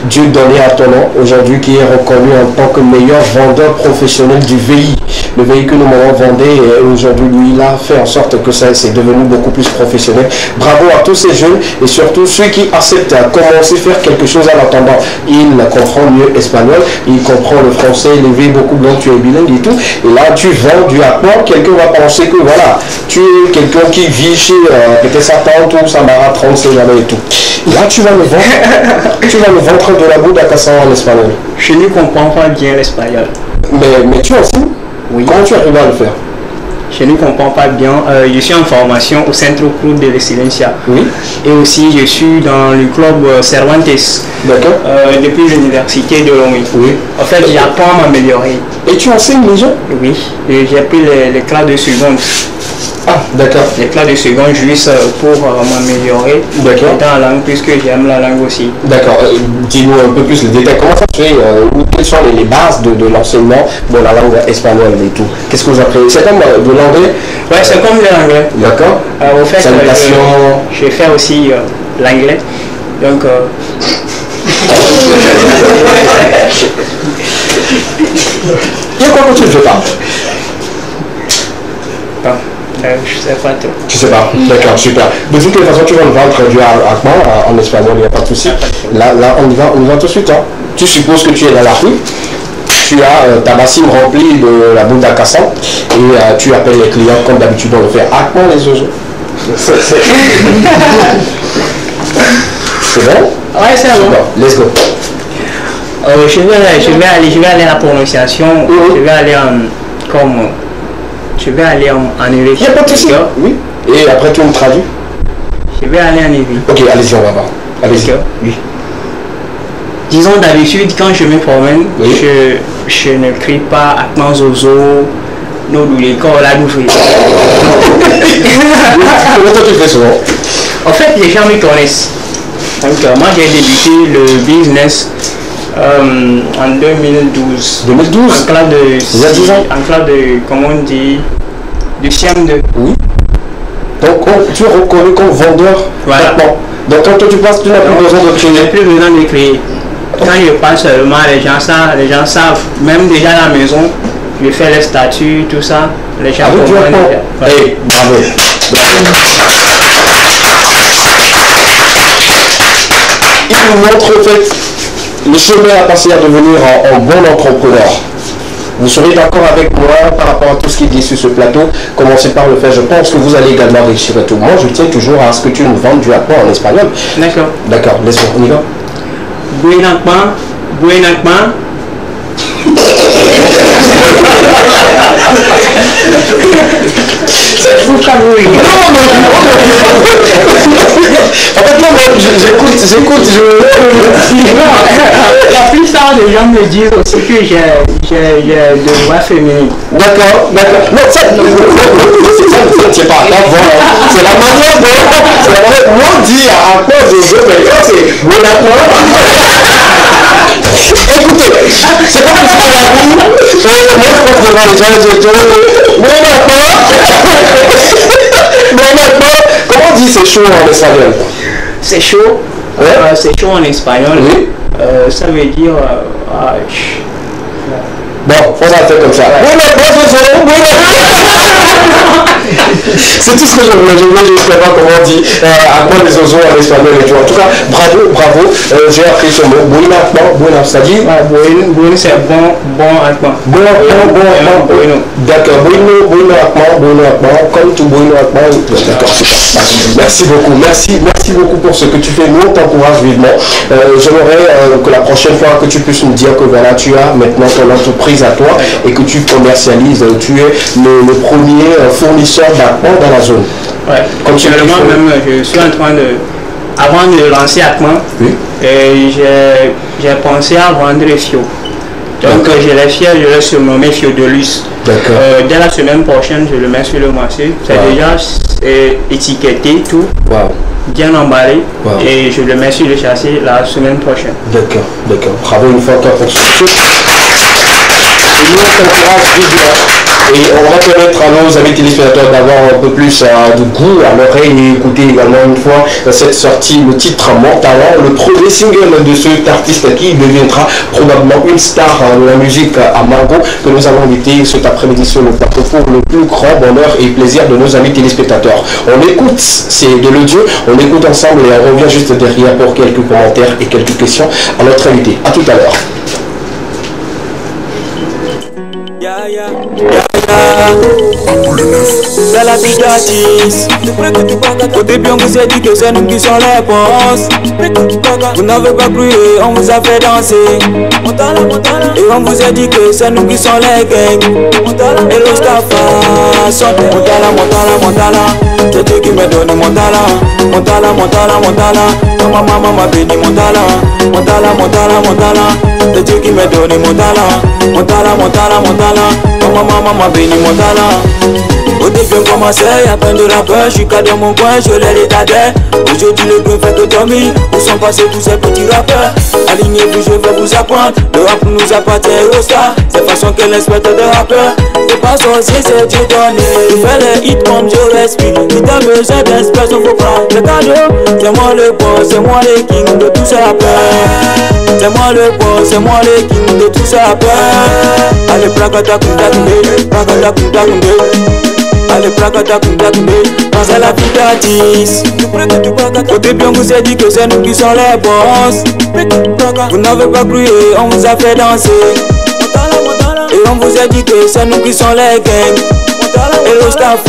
Dieudonné Atonon, aujourd'hui qui est reconnu en tant que meilleur vendeur professionnel du VI. Le véhicule que nous vendait et aujourd'hui, lui, il a fait en sorte que ça c'est devenu beaucoup plus professionnel. Bravo à tous ces jeunes et surtout ceux qui acceptent à commencer à faire quelque chose en attendant. Il comprend mieux espagnol, il comprend le français, il est beaucoup blanc, tu es bilingue et tout. Et là, tu vends du apport, quelqu'un va penser que voilà, tu es quelqu'un qui vit chez peut-être sa tante ou sa mara 30, c'est jamais et tout. Là, tu vas me vendre de la boue d'Akassan en espagnol. Je ne comprends pas bien l'espagnol. Mais tu aussi? Oui. Comment tu arrives à le faire? Je ne comprends pas bien. Je suis en formation au Centre Club de l'Excellencia. Oui. Et aussi, je suis dans le club Cervantes. D'accord. Depuis l'université de Lomé. Oui. En fait, j'apprends à m'améliorer. Et tu enseignes déjà? Oui, j'ai pris les classes de seconde. Ah, d'accord. Les classes de seconde juste pour m'améliorer dans la langue, puisque j'aime la langue aussi. D'accord. Dis-nous un peu plus le détail. Comment ça se fait? Quelles sont les bases de l'enseignement de la langue espagnole et tout? Qu'est-ce que vous apprenez? C'est comme de l'anglais? Ouais, c'est comme de l'anglais. D'accord. Au fait, je fais aussi l'anglais. Donc... Il y a quoi que tu ne fais pas? Je sais pas trop. Tu sais pas? D'accord, super. De toute façon, tu vas me vendre du Akman en espagnol, il n'y a pas de souci. Là, on y va tout de suite. Hein. Tu supposes que tu es dans la rue, tu as ta bassine remplie de la boule d'Akassan et tu appelles les clients comme d'habitude on le fait. Akman les oiseaux. C'est bon? Ouais, c'est bon. Let's go. Je vais aller à la prononciation. Je vais aller en éveil. Il n'y a pas de souci. Oui. Et après tu me traduis? Je vais aller en éveil. Ok, allez-y, on va voir. Allez-y. Oui. Disons d'habitude, quand je me promène, je ne crie pas Akman Zozo, nous l'école à l'ouvrir. Comment toi tu fais souvent? En fait, les gens me connaissent. Donc, moi j'ai débuté le business en 2012. 2012? En classe de... Il y a 10 ans? En classe de, comment on dit, de CM2. Oui. Donc tu es reconnu comme vendeur. Voilà. Donc quand toi tu passes, tu n'as plus besoin de crier. Je n'ai plus besoin de crier. Quand je passe seulement, les gens savent. Même déjà à la maison, je fais les statuts, tout ça. Les gens comprennent déjà. Hey, bravo. Il nous montre en fait le chemin à passer à devenir un bon entrepreneur. Vous serez d'accord avec moi par rapport à tout ce qui est dit sur ce plateau. Commencez par le faire. Je pense que vous allez également réussir tout. Moi, je tiens toujours à ce que tu nous vendes du Akman en espagnol. D'accord. D'accord, laisse-moi, on y va. Buen Akman, buen Akman. C'est fou comme oui. En fait, non, j'écoute. La plupart des gens me disent aussi que j'ai de voix féminine. D'accord. Non, ça, c'est pas grave. C'est la manière dont. Moi, on dit à quoi je veux, mais ça, c'est bon d'accord. Écoutez, c'est pas que c'est la roue. Moi, je pense devant les gens, comment on dit c'est chaud en espagnol? C'est chaud. C'est chaud en espagnol. Oui. Ça veut dire. Bon, on va faire comme ça. C'est tout ce que je voulais juste savoir comment on dit à quoi les oiseaux en espagnol et tout. En tout cas, bravo. J'ai appris ce mot. Buena, ça dit. Bueno, c'est bon Akman. Bon. D'accord. Bueno Akman, comme tout Bueno Akman. D'accord, super. Merci beaucoup. Merci beaucoup pour ce que tu fais. Nous, on t'encourage vivement. J'aimerais que la prochaine fois que tu puisses nous dire que voilà, tu as maintenant ton entreprise à toi et que tu commercialises, tu es le premier fournisseur d'Akman dans la zone. Ouais. Actuellement même, je suis en train de, avant de lancer Akman, j'ai pensé à vendre les fiots. Donc je l'ai surnommé Fiodolus. Dès la semaine prochaine, je le mets sur le marché. C'est déjà étiqueté, tout. Bien emballé. Et je le mets sur le châssis la semaine prochaine. D'accord. Bravo une fois encore pour ce que nous on t'encourage vivement. Et on va permettre à nos amis téléspectateurs d'avoir un peu plus de goût à l'oreille et écouter également une fois cette sortie, le titre Mon Talent, le premier single de cet artiste qui deviendra probablement une star de la musique à Mango, que nous avons invité cet après-midi sur le plateau pour le plus grand bonheur et plaisir de nos amis téléspectateurs. On écoute, c'est de l'audio, on écoute ensemble et on revient juste derrière pour quelques commentaires et quelques questions à notre invité. A tout à l'heure. C'est la Bigatis. Au début on vous a dit que c'est nous qui sommes les boss. Vous n'avez pas cru et on vous a fait danser. Et on vous a dit que c'est nous qui sommes les gangs. Et le staff a chanté mon talent. C'est Dieu qui me donne mon talent. Ma maman m'a béni mon talent. c'est Dieu qui m'a donné mon talent. Mon talent, mon talent, mon talent. Maman m'a béni mon talent. Au début on commençait, y'a plein de rappeurs. Je suis cadre dans mon coin, je l'ai l'étadais. Aujourd'hui le bruit fait que dormir. Où sont passés tous ces petits rappeurs? Alignez-vous, je vais vous apprendre. Le rap nous appartient aux stars. C'est façon que l'inspecteur de rappeurs. C'est pas sorcier, c'est Dieu donné. Je fais les hits comme je respire. Si t'as besoin d'inspiration, faut prendre le cadeau. C'est moi le boss, c'est moi le king de tous ces rappeurs. C'est moi le boss, c'est moi le king de tous ces rappeurs. Allez, prakata kundakunde, prakata kundakunde. Allez, prakata kundakunde. Pense à la vie d'artiste. Au début on vous a dit que c'est nous qui sommes les boss. Vous n'avez pas cru et on vous a fait danser. Et on vous a dit que c'est nous qui sommes les gangs. Et le staff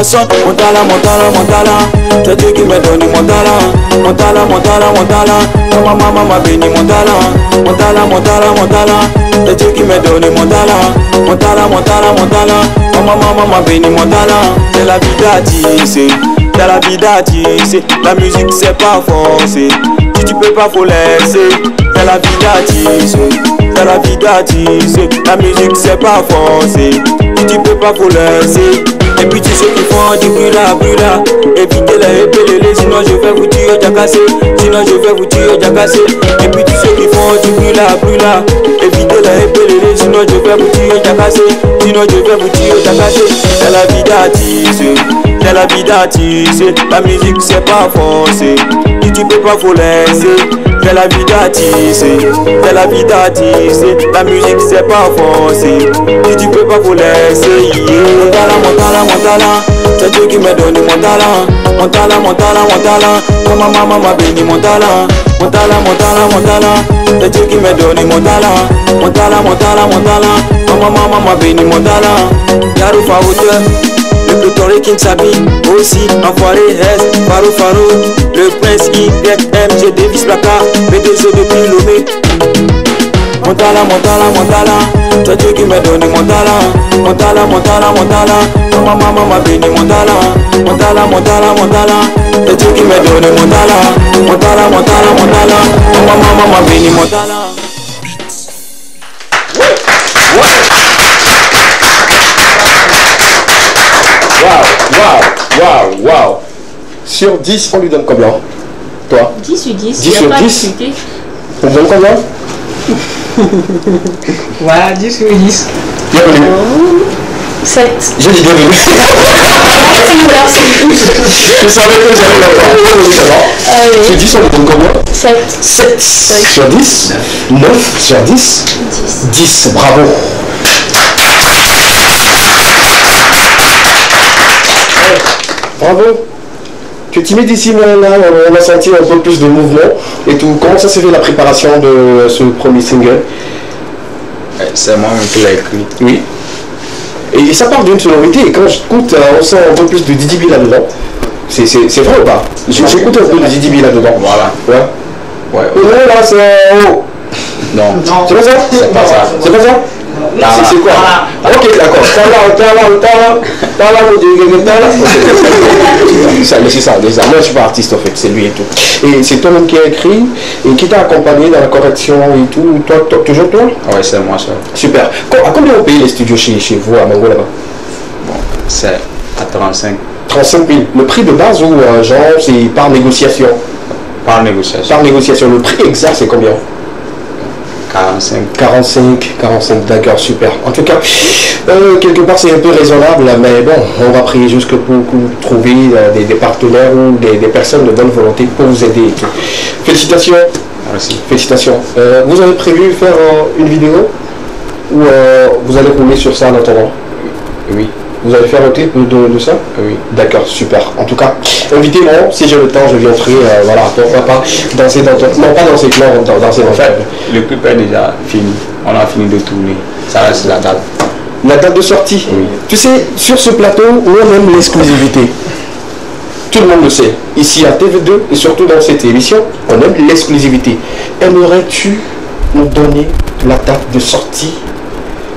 sonne. Mon talent, mon talent, mon talent. C'est Dieu qui m'a donné mon talent. Mon talent, mon talent, mon talent. Maman m'a béni mon talent. Mon talent, mon talent, mon talent. C'est Dieu qui m'a donné mon talent. Mon talent, mon talent, mon talent. Maman m'a béni mon talent. C'est la vie d'artiste. C'est la vie d'artiste. La musique c'est pas forcé. Si tu peux pas faut laisser. C'est la vie d'artiste. C'est la vie d'artiste. La musique c'est pas forcé. Si tu peux pas faut laisser. Et puis tu sais qu'ils font du bruit là. Évitez-les, épelez-les, sinon je vais vous tuer, jacasser. Sinon je vais vous tuer, jacasser. Et puis tu sais qu'ils font du bruit là. Évitez-les, épelez-les, sinon je vais vous tuer, jacasser. Sinon je vais vous tuer, jacasser. C'est la vie d'artiste. C'est la vie d'artiste. La musique c'est pas forcé. Si tu peux pas faut laisser. C'est la vie d'artiste. C'est la vie d'artiste. La musique c'est pas forcé. Si tu peux pas faut laisser. Mon talent, mon talent, mon talent. C'est Dieu qui m'a donné mon talent. Mon talent, mon talent, mon talent. Maman m'a béni mon talent. Mon talent, mon talent, mon talent. C'est Dieu qui m'a donné mon talent. Mon talent, mon talent, mon talent. Maman m'a béni mon talent. Yaro Faouteur. Le plutôt King Sabi, aussi enfoiré S, Faro, le prince YMG Davis Plaka, B2O depuis Lomé. Mon talent, mon talent, mon talent, c'est Dieu qui m'a donné mon talent. Mon talent, mon talent, mon talent, maman m'a béni mon talent. Mon talent, mon talent, mon talent, c'est Dieu qui m'a donné mon talent. Mon talent, mon talent, mon talent, maman m'a béni mon talent. Waouh. Sur 10, on lui donne combien? Toi? 10 sur 10. 10 sur 10. On lui donne combien? Voilà, 10 sur 10. Bienvenue. 7. J'ai dit bienvenue. Merci. Je savais que j'allais l'avoir. Sur 10, on lui donne combien? 7. 7 sur 10. 9 sur 10. 10, bravo. Bravo. Tu es timide ici, mais là, on a senti un peu plus de mouvement et tout. Comment ça s'est fait la préparation de ce premier single? C'est moi-même qui l'ai écrit. Oui. Et ça part d'une sonorité. Et quand j'écoute, on sent un peu plus de Didi B là-dedans. C'est vrai ou pas? J'écoute un peu de Didi B là-dedans. Voilà. Ouais. Et là, c'est haut. Non. C'est pas ça? C'est pas ça. C'est pas ça? C'est quoi? Ok, d'accord. C'est ça, déjà. Moi, je suis pas artiste en fait, c'est lui et tout. Et c'est toi-même qui as écrit et qui t'a accompagné dans la correction et tout. Toi, toujours toi? Ouais, c'est moi ça. Super. À combien on paye les studios chez vous à Mango là-bas? Bon, c'est à 35. 35 000. Le prix de base ou genre c'est par négociation? Par négociation. Par négociation. Le prix exact c'est combien? 45, d'accord, super. En tout cas, quelque part c'est un peu raisonnable, mais bon, on va prier jusque pour trouver des partenaires ou des personnes de bonne volonté pour vous aider et tout. Félicitations. Merci. Félicitations. Vous avez prévu faire une vidéo ou vous allez rouler sur ça en attendant? Oui. Vous allez faire un clip de ça? Oui. D'accord, super. En tout cas, invitez-moi, si j'ai le temps, je viendrai, voilà, pourquoi pas danser dans ton... Non, pas dans ces clans, danser dans fait, le clip est déjà fini. On a fini de tourner. Ça reste la date. La date de sortie? Oui. Tu sais, sur ce plateau, on aime l'exclusivité. Tout le monde le sait. Ici à TV2 et surtout dans cette émission, on aime l'exclusivité. Aimerais-tu nous donner la date de sortie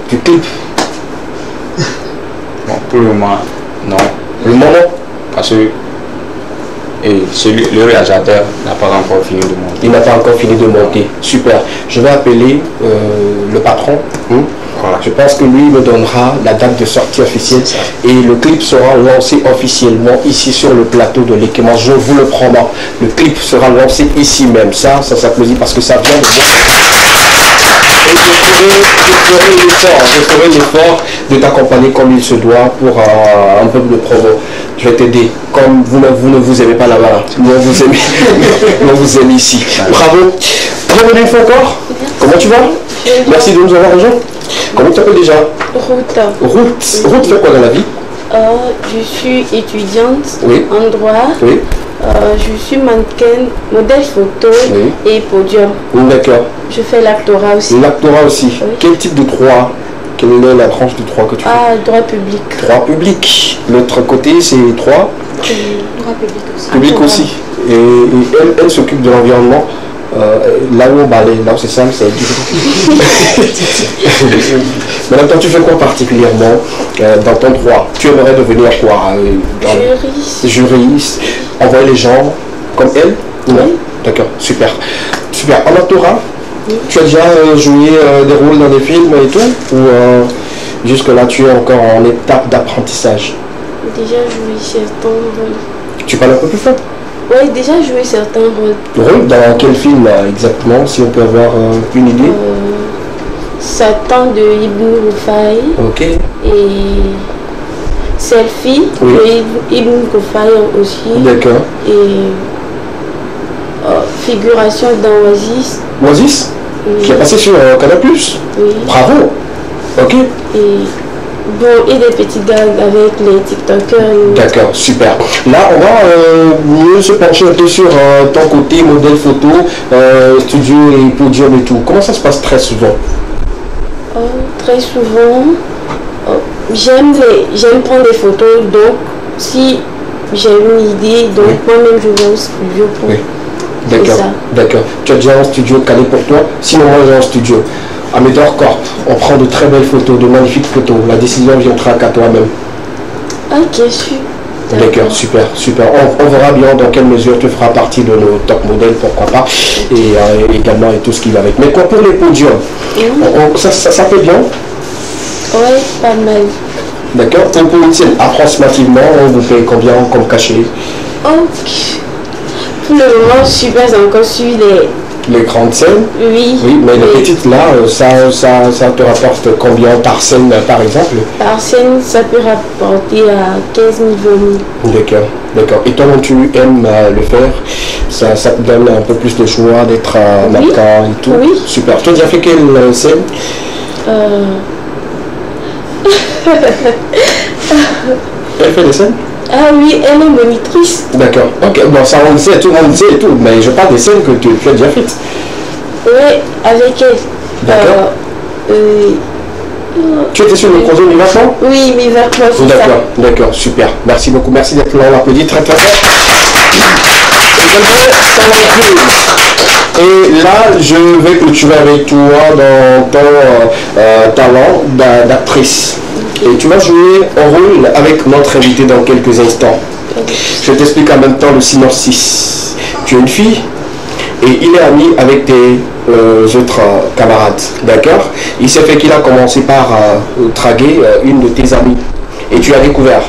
du clip? Bon, pour le moment, non. Le moment? Parce que Et le réalisateur n'a pas encore fini de monter. Il n'a pas encore fini de monter. Super. Je vais appeler le patron. Voilà. Je pense que lui me donnera la date de sortie officielle et le clip sera lancé officiellement ici sur le plateau de l'Ekema. Je vous le promets. Le clip sera lancé ici même. Ça s'applaudit parce que ça vient de moi. Je ferai l'effort de t'accompagner comme il se doit pour un peu de promo. Je vais t'aider. Comme vous ne vous aimez pas là-bas, nous on vous aime, nous on vous aime ici. Bravo. Bienvenue une fois encore. Comment tu vas? Merci de nous avoir rejoints. Comment tu t'appelles déjà? Ruth fait quoi dans la vie? Je suis étudiante en droit. Oui. Je suis mannequin, modèle photo et podium. D'accord. Je fais l'actorat aussi. L'actorat aussi. Oui. Quel type de droit? Quelle est la branche du droit que tu fais? Droit public. Droit public. L'autre côté, c'est droit? Droit public aussi. Public aussi. Et elle s'occupe de l'environnement. Là où on balaye, là où c'est simple, c'est différent. Madame, toi, tu fais quoi particulièrement dans ton droit? Tu aimerais devenir quoi? Juriste. Envoyer les gens comme elle? Non? D'accord, super. Super. En actorat, tu as déjà joué des rôles dans des films et tout? Ou jusque-là, tu es encore en étape d'apprentissage? Déjà joué certains rôles. Tu parles un peu plus fort? Oui, déjà joué certains rôles. Rôle dans quel film exactement, si on peut avoir une idée? Satan de Ibn Rufai. Ok. Et Selfie de Ibn Rufai aussi. D'accord. Et figuration dans Oasis. Oasis? Oui. Qui est passé sur Canal+. Oui. Bravo. Ok. Et des petits gags avec les TikTokers. D'accord, super. Là, on va mieux se pencher un peu sur ton côté modèle photo, studio et podium et tout. Comment ça se passe très souvent? Très souvent, j'aime prendre des photos, donc si j'ai une idée, donc moi-même je vais au studio pour D'accord, d'accord. Tu as déjà un studio calé pour toi? Sinon, moi j'ai un studio. Amédor Corp, on prend de très belles photos, de magnifiques photos. La décision viendra qu'à toi-même. Ok, super. D'accord, super, super. On verra bien dans quelle mesure tu feras partie de nos top modèles, pourquoi pas, et également et tout ce qui va avec. Mais quoi pour les podiums, ça fait bien? Oui, pas mal. D'accord, pour une scène, approximativement, on vous paye combien comme cachet? Ok. Pour le moment, je suis pas encore sur les grandes scènes? Oui. Oui, mais les petites là, ça te rapporte combien par scène par exemple? Par scène, ça peut rapporter à 15 000 euros. D'accord, d'accord. Et toi, quand tu aimes le faire, ça te donne un peu plus de choix d'être mannequin et tout? Oui. Super. Tu as déjà fait quelle scène? Elle fait des scènes? Ah oui, elle est monitrice. D'accord, ok, bon ça on le sait, tout le monde sait et tout, mais je parle des scènes que tu as déjà faites. Oui, avec elle. D'accord. Tu étais sur le projet Miverclan? Oui, Miverclan, c'est ça. D'accord, d'accord, super. Merci beaucoup, merci d'être là, on l'applaudit très très fort. Et là, je vais clôturer avec toi dans ton talent d'actrice. Et tu vas jouer un rôle avec notre invité dans quelques instants. Je t'explique en même temps le synopsis. Tu es une fille et il est ami avec tes autres camarades. D'accord? Il s'est fait qu'il a commencé par draguer une de tes amies. Et tu as découvert.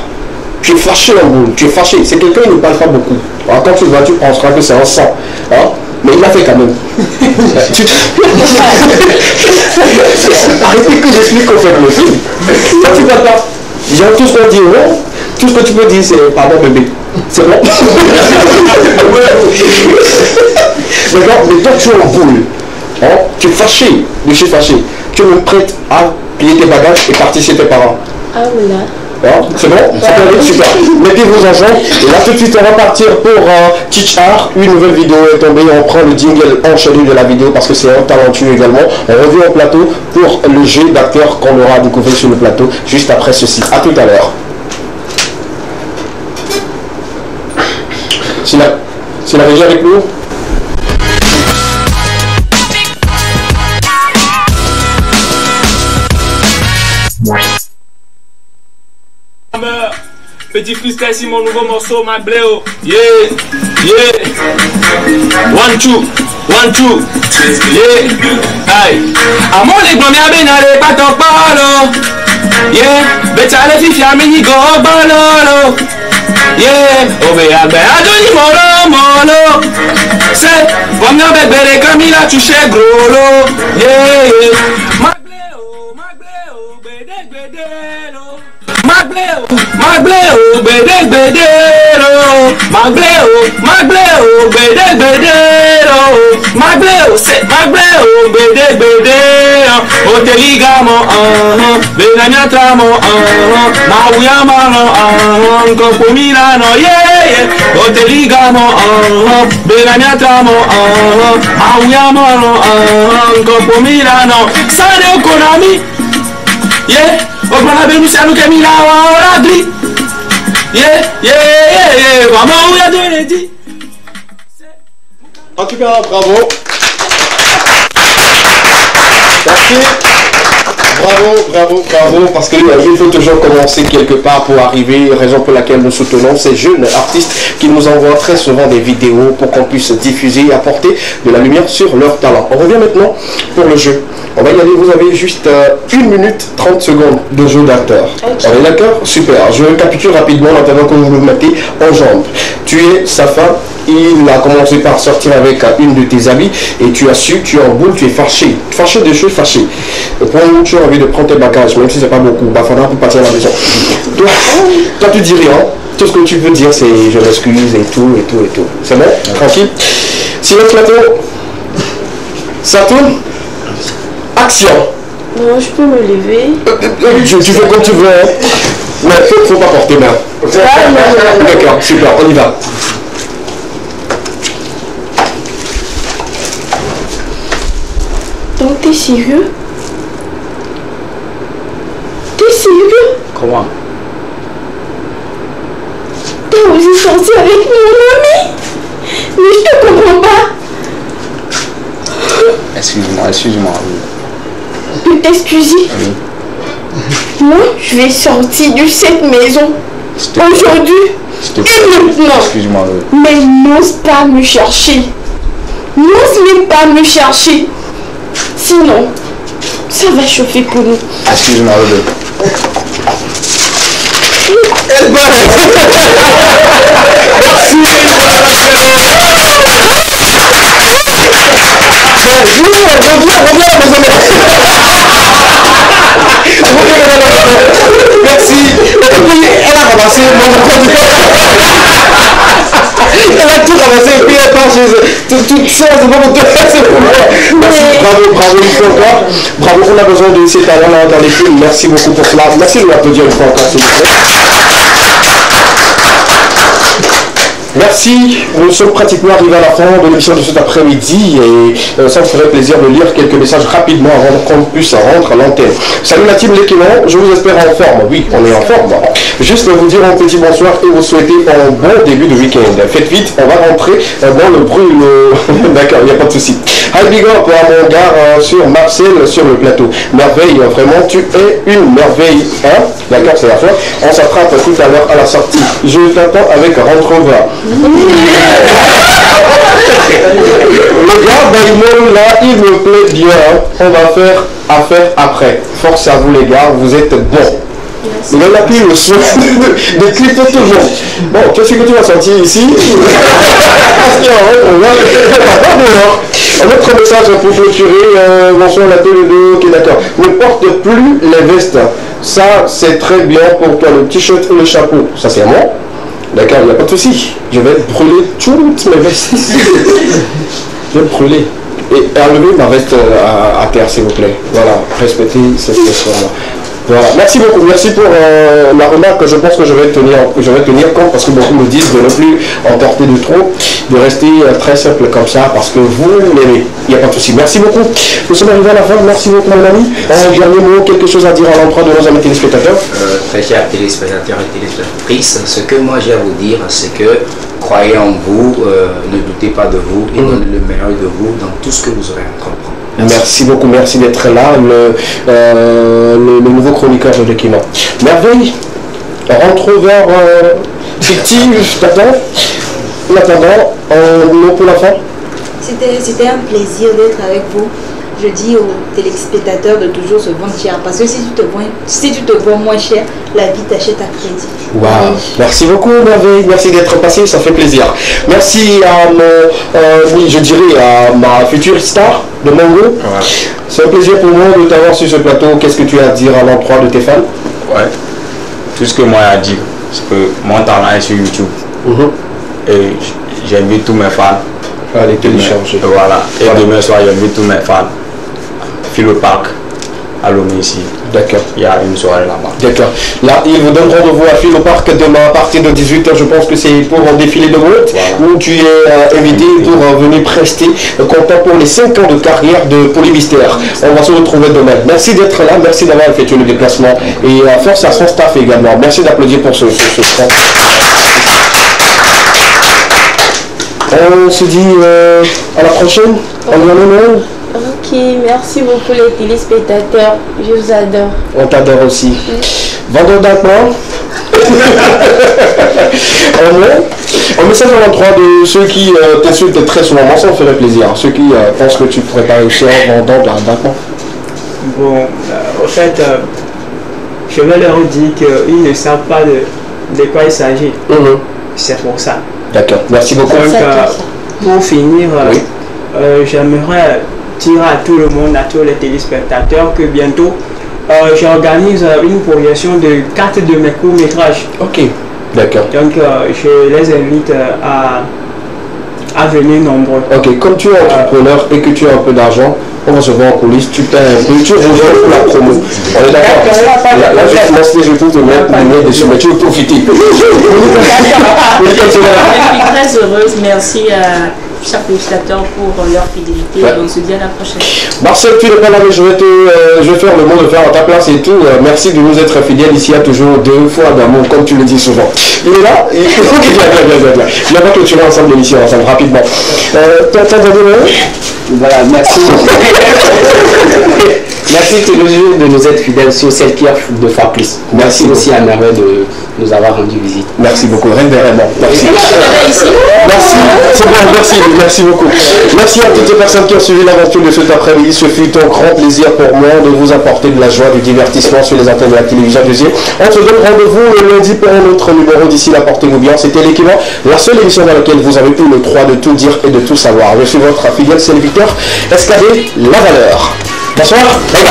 Tu es fâché en boule, tu es fâché. C'est quelqu'un qui ne parle pas beaucoup. Alors quand tu le vois, tu penseras que c'est un sang. Hein? Mais il l'a fait quand même. Arrêtez que j'explique en fait le film. Quand tu parles pas, genre tout ce qu'on dit, non, tout ce que tu peux dire c'est pardon bébé. C'est bon. D'accord, mais toi tu es en boule. Hein? Tu es fâché, je suis fâché. Tu es même prête à plier tes bagages et partir chez tes parents. Ah voilà. C'est bon? Ça peut aller super. Mettez vos enfants. Et là tout de suite on va partir pour Teach Art. Une nouvelle vidéo est tombée. On prend le jingle enchaîné de la vidéo parce que c'est un talentueux également. On revient au plateau pour le jeu d'acteurs qu'on aura découvert sur le plateau juste après ceci. A tout à l'heure. C'est la régie avec nous? Petit freestyle, c'est mon nouveau morceau, ma bléo. Yeah. Yeah. 1, 2, 1, 2. Yeah. Aye. Amon les gommes à bénale pas ton palo. Yeah. Betale fifi à mini go balolo. Yeah. Obe agbe adoni molo. C'est comme nos bébés comme il a touché gros lot. Yeah. Magleo, bedelo. Magleo, bedelo. Magleo, c'est Magleo, bedelo. Oteligamo, benaniatramo, mauyamano, compomilano, yeah. Oteligamo, benaniatramo, mauyamano, compomilano. Sane Konami, yeah. Ogbona benu sanu kemi la wa radri. Yeah. Maman, où y'a de dit. En tout cas, bravo. Merci. Bravo, parce qu'il faut toujours commencer quelque part pour arriver, raison pour laquelle nous soutenons ces jeunes artistes qui nous envoient très souvent des vidéos pour qu'on puisse diffuser et apporter de la lumière sur leur talent. On revient maintenant pour le jeu. On va y aller, vous avez juste 1 minute 30 secondes de jeu d'acteur. Okay. On est d'accord? Super. Je récapitule rapidement en attendant que vous vous mettez en jambe. Tu es Safa. Il a commencé par sortir avec une de tes amies et tu as su, tu es en boule, tu es fâché. Fâché de choses, fâché. Au point où tu as envie de prendre tes bagages, même si c'est pas beaucoup, il faudra pour partir à la maison. Toi, tu dis rien. Tout ce que tu veux dire, c'est je m'excuse et tout. C'est bon? Tranquille. Silence plateau. Ça tourne. Action. Non, je peux me lever. Tu fais comme tu veux. Hein. Mais faut pas porter main. D'accord, super, on y va. Donc t'es sérieux? T'es sérieux? Comment? T'as osé sortir avec mon ami? Mais je te comprends pas. Excuse-moi. Tu peux t'excuser? Oui. Moi, je vais sortir de cette maison aujourd'hui. Et maintenant. Excuse-moi. Mais n'ose pas me chercher. N'ose même pas me chercher. Sinon, ça va chauffer pour nous. Excuse-moi, Merci. Et puis, elle a ramassé elle a tout ramassé et puis elle part chez eux. Toute chose, c'est pas pour toi, c'est pour moi. Merci, bravo une fois encore. Bravo, on a besoin de ces talents-là dans les films. Merci beaucoup pour cela. Merci de l'applaudir une fois encore, s'il vous plaît. Merci, nous sommes pratiquement arrivés à la fin de l'émission de cet après-midi et ça me ferait plaisir de lire quelques messages rapidement avant qu'on puisse rendre à l'antenne. Salut la team Léquinon, je vous espère en forme. Oui, on est en forme. Juste vous dire un petit bonsoir et vous souhaiter un bon début de week-end. Faites vite, on va rentrer dans le bruit. D'accord, il n'y a pas de souci. Hi big up à mon gars sur Marcel sur le plateau. Merveille, vraiment, tu es une merveille. Hein? D'accord, c'est la fois. On s'attrape tout à l'heure à la sortie. Je t'attends avec Rentrova. Le gars Baïmon là, il me plaît bien. On va faire affaire après. Force à vous les gars, vous êtes bons. Il en a pris le soin de clipper tout le monde. Bon, qu'est-ce que tu vas sortir ici? Un autre message pour clôturer. Bonsoir à tous les deux. Ok, d'accord. Ne porte plus les vestes. Ça, c'est très bien pour toi. Le t-shirt et le chapeau. Ça, c'est à moi. D'accord, il n'y a pas de souci. Je vais brûler toutes mes vestes. Je vais brûler. Et enlever ma veste à terre, s'il vous plaît. Voilà, respectez cette question-là. Voilà. Merci beaucoup, merci pour la remarque. Je pense que je vais tenir compte parce que beaucoup me disent de ne plus emporter de trop, de rester très simple comme ça parce que vous l'aimez. Il n'y a pas de souci. Merci beaucoup. Nous sommes arrivés à la fin. Merci beaucoup, mon ami. Un dernier mot, quelque chose à dire à l'endroit de nos amis téléspectateurs? Très chers téléspectateurs et téléspectatrices, ce que moi j'ai à vous dire, c'est que croyez en vous, ne doutez pas de vous et donnez le meilleur de vous dans tout ce que vous aurez à entreprendre. Merci beaucoup, merci d'être là, le nouveau chroniqueur de Léquinon. Merveille, rentre vers fictive, t'attends? En attendant, un mot pour la fin? C'était un plaisir d'être avec vous. Je dis aux téléspectateurs de toujours se vendre cher. Parce que si tu te vends moins cher, la vie t'achète à crédit. Wow. Merci beaucoup, Merveille. Merci d'être passé, ça fait plaisir. Merci à je dirais à ma future star de Mango. Ouais. C'est un plaisir pour moi de t'avoir sur ce plateau. Qu'est-ce que tu as à dire à l'endroit de tes fans? Ouais. Tout ce que moi j'ai à dire, c'est que mon talent est sur YouTube. Et j'invite tous mes fans. Allez télécharger. Voilà. Et demain soir, j'invite tous mes fans. Philo Park à Lomé ici. D'accord. Il y a une soirée là-bas. D'accord. Là, ils vous donneront rendez-vous à Philo Park demain à partir de 18h. Je pense que c'est pour un défilé de mode où tu es invité pour venir prester content pour les 5 ans de carrière de Polymystère. On va se retrouver demain. Merci d'être là. Merci d'avoir effectué le déplacement. Et force à son staff également. Merci d'applaudir pour ce On se dit à la prochaine. Ok, merci beaucoup les téléspectateurs, je vous adore. On t'adore aussi. Vendeur d'appoint. Un message à l'endroit de ceux qui t'insultent très souvent, moi ça me ferait plaisir. Ceux qui pensent que tu pourrais pas réussir en vendant d'appoint. Bon, au fait, je vais leur dire qu'ils ne savent pas de quoi il s'agit. C'est pour ça. D'accord, merci beaucoup. Donc, pour finir, j'aimerais dire à tout le monde, à tous les téléspectateurs que bientôt j'organise une projection de 4 de mes courts-métrages. Ok, d'accord. Donc je les invite à venir nombreux. Ok, comme tu es entrepreneur et que tu as un peu d'argent, on va se voir en coulisses, tu paies un peu, tu rejoins pour la promo. On est d'accord. Là, je vais commencer, je peux te mettre dessus, mais tu veux profiter. Je suis très heureuse, merci à chaque téléspectateur pour leur fidélité. On se dit à la prochaine. Marcel, tu n'es pas là, mais je vais faire le mot de faire à ta place et tout. Merci de nous être fidèles. Ici, il y a toujours 2 fois d'amour, comme tu le dis souvent. Il est là. Il faut qu'il vienne. Il va clôturer ensemble l'émission, ensemble, rapidement. Voilà, merci. Merci toujours de nous être fidèles sur cette pierre de fois plus. Merci aussi à Merveille de nous avoir rendu visite. Merci beaucoup, vraiment. Merci. Merci beaucoup. Merci à toutes les personnes qui ont suivi l'aventure de cet après-midi. Ce fut un grand plaisir pour moi de vous apporter de la joie, du divertissement sur les antennes de la télévision deuxième. On se donne rendez-vous le lundi pour un autre numéro. D'ici là, portez-vous bien. C'était l'équivalent, la seule émission dans laquelle vous avez eu le droit de tout dire et de tout savoir. Je suis votre fidèle serviteur, SKD La Valeur. Bonsoir, bye bye.